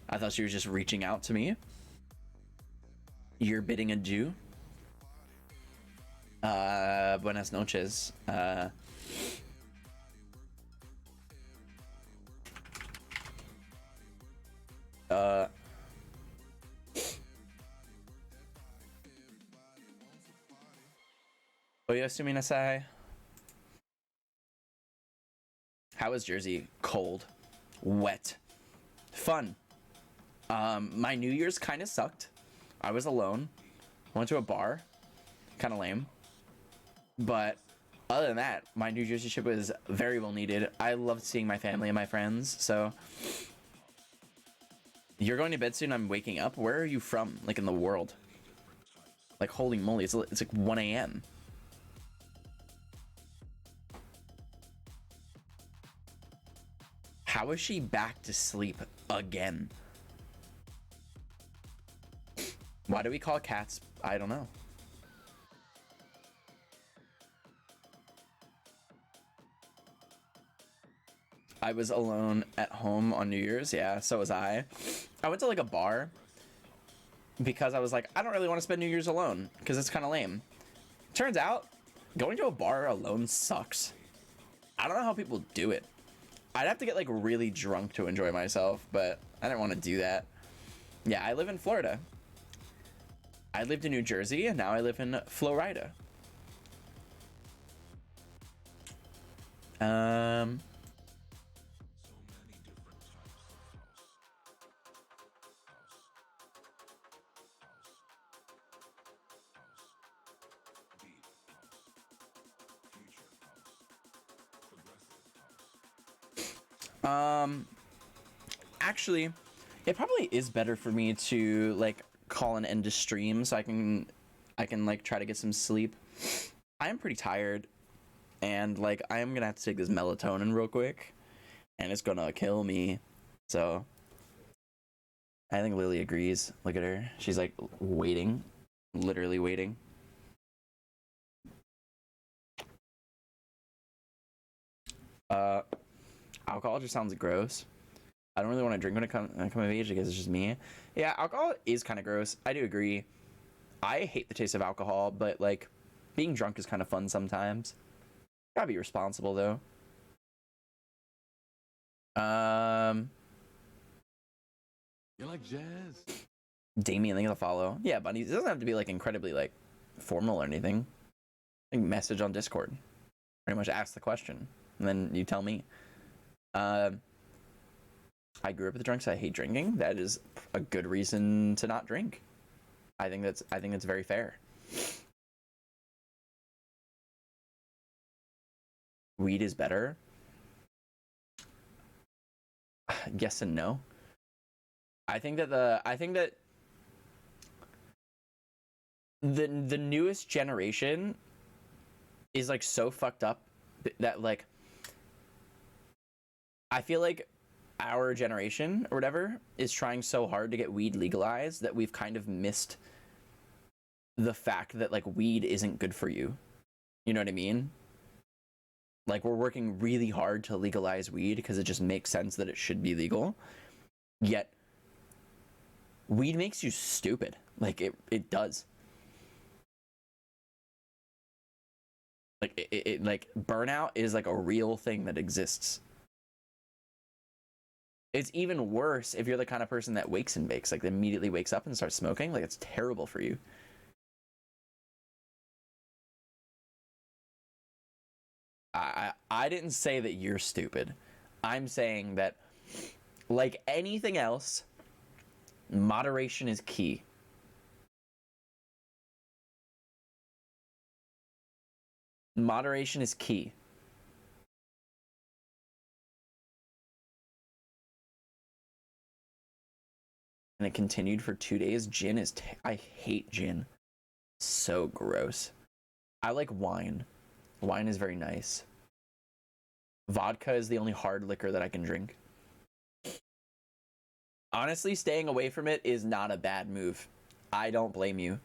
I thought she was just reaching out to me. You're bidding adieu. Buenas noches. Oyasumi nasai. How is Jersey? Cold. Wet. Fun. My New Year's kind of sucked. I was alone. Went to a bar. Kind of lame. But other than that, my New Jersey trip was very well needed. I loved seeing my family and my friends, so... You're going to bed soon, I'm waking up? Where are you from, like, in the world? Like, holy moly, it's like 1 a.m. How is she back to sleep again? Why do we call cats? I don't know. I was alone at home on New Year's. Yeah, so was I. I went to like a bar because I was like, I don't really want to spend New Year's alone because it's kind of lame. Turns out going to a bar alone sucks. I don't know how people do it. I'd have to get like really drunk to enjoy myself, but I didn't want to do that. Yeah, I live in Florida. I lived in New Jersey, and now I live in Florida. Actually, it probably is better for me to like call an end to stream so I can like try to get some sleep. I am pretty tired, and like I am gonna have to take this melatonin real quick, and it's gonna kill me. So I think Lily agrees. Look at her. She's like waiting, literally waiting. Alcohol just sounds gross. I don't really want to drink when I come of age. I guess it's just me. Yeah, alcohol is kind of gross. I do agree. I hate the taste of alcohol, but like being drunk is kind of fun sometimes. Gotta be responsible though. You like jazz? Damien, thank you for the follow. Yeah, Bunny. It doesn't have to be like incredibly like formal or anything. Like message on Discord. Pretty much ask the question, and then you tell me. I grew up with drunks. I hate drinking. That is a good reason to not drink. I think that's very fair. Weed is better. Yes and no. I think that the newest generation is like so fucked up that like I feel like our generation or whatever is trying so hard to get weed legalized that we've kind of missed the fact that like weed isn't good for you. You know what I mean? Like we're working really hard to legalize weed because it just makes sense that it should be legal. Yet weed makes you stupid. Like it does. Like it like burnout is like a real thing that exists. It's even worse if you're the kind of person that wakes and bakes, like immediately wakes up and starts smoking. Like it's terrible for you. I didn't say that you're stupid. I'm saying that, like anything else, moderation is key. Moderation is key. And it continued for 2 days. Gin is I hate gin. So gross. I like wine. Wine is very nice. Vodka is the only hard liquor that I can drink. Honestly, staying away from it is not a bad move. I don't blame you.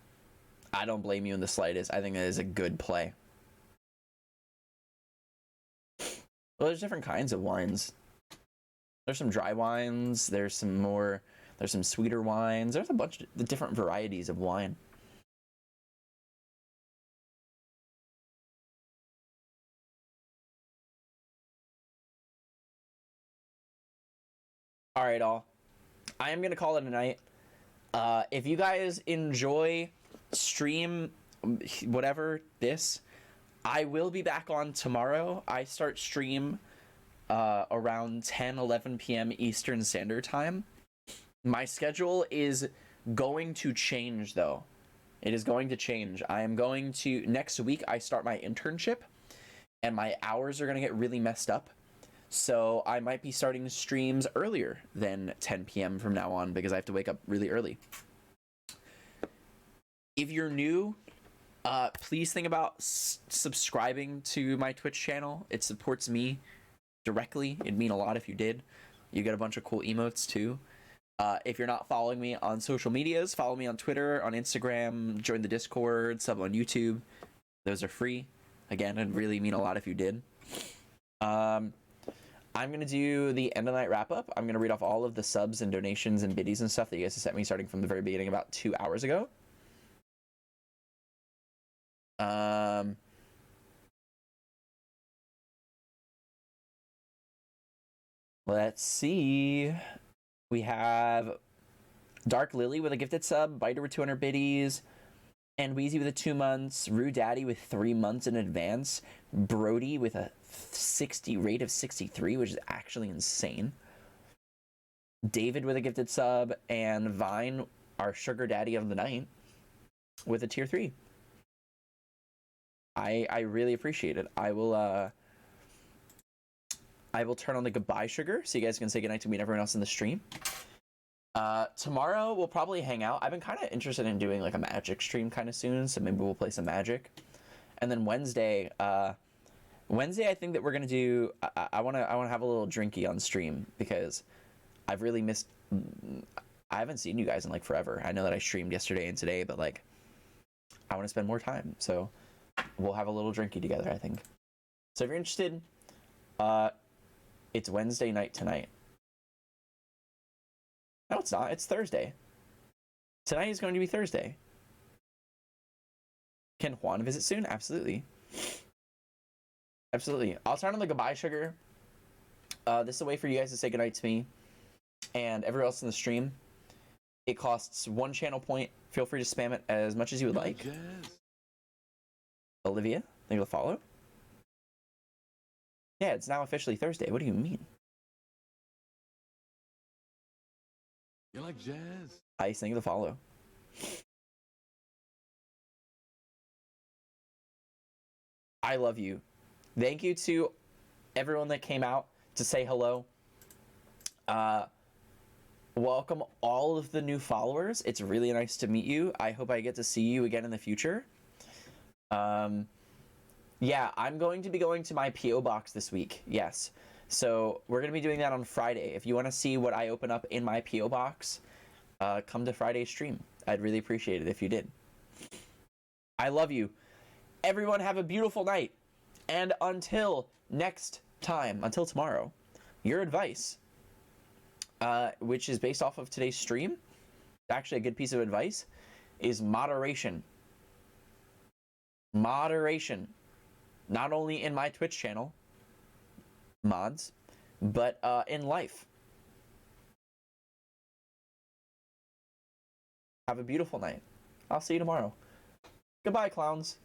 I don't blame you in the slightest. I think that is a good play. Well, there's different kinds of wines. There's some dry wines. There's some sweeter wines. There's a bunch of different varieties of wine. All right, all. I am going to call it a night. If you guys enjoy stream whatever this, I will be back on tomorrow. I start stream around 10-11 p.m. Eastern Standard Time. My schedule is going to change though. It is going to change. I am going to next week I start my internship and my hours are going to get really messed up. So I might be starting streams earlier than 10 p.m. from now on because I have to wake up really early. If you're new, please think about subscribing to my Twitch channel. It supports me directly. It'd mean a lot if you did. You get a bunch of cool emotes too. If you're not following me on social medias, follow me on Twitter, on Instagram, join the Discord, sub on YouTube. Those are free. Again, it'd really mean a lot if you did. I'm going to do the end of the night wrap up. I'm going to read off all of the subs and donations and biddies and stuff that you guys have sent me starting from the very beginning about 2 hours ago. Let's see. We have Dark Lily with a gifted sub, Biter with 200 biddies, and Wheezy with a 2 months, Rue Daddy with 3 months in advance, Brody with a 60 rate of 63, which is actually insane. David with a gifted sub, and Vine, our sugar daddy of the night, with a tier 3. I really appreciate it. I will turn on the goodbye sugar so you guys can say goodnight to me and everyone else in the stream. Tomorrow we'll probably hang out. I've been kind of interested in doing like a Magic stream kind of soon, so maybe we'll play some Magic. And then Wednesday, I think that we're gonna do. I wanna have a little drinky on stream because I've really missed. I haven't seen you guys in like forever. I know that I streamed yesterday and today, but like, I want to spend more time. So we'll have a little drinky together, I think. So if you're interested, it's Wednesday night tonight. No, it's not. It's Thursday. Tonight is going to be Thursday. Can Juan visit soon? Absolutely. Absolutely. I'll turn on the goodbye sugar. This is a way for you guys to say goodnight to me and everyone else in the stream. It costs 1 channel point. Feel free to spam it as much as you would like. Jazz. Olivia, thank you for the follow. Yeah, it's now officially Thursday. What do you mean? You like jazz? Ice, thank you for the follow. I love you. Thank you to everyone that came out to say hello. Welcome all of the new followers. It's really nice to meet you. I hope I get to see you again in the future. Yeah, I'm going to be going to my P.O. box this week. Yes. So we're going to be doing that on Friday. If you want to see what I open up in my P.O. box, come to Friday's stream. I'd really appreciate it if you did. I love you. Everyone have a beautiful night. And until next time, until tomorrow, your advice, which is based off of today's stream, actually a good piece of advice, is moderation. Moderation. Not only in my Twitch channel, mods, but in life. Have a beautiful night. I'll see you tomorrow. Goodbye, clowns.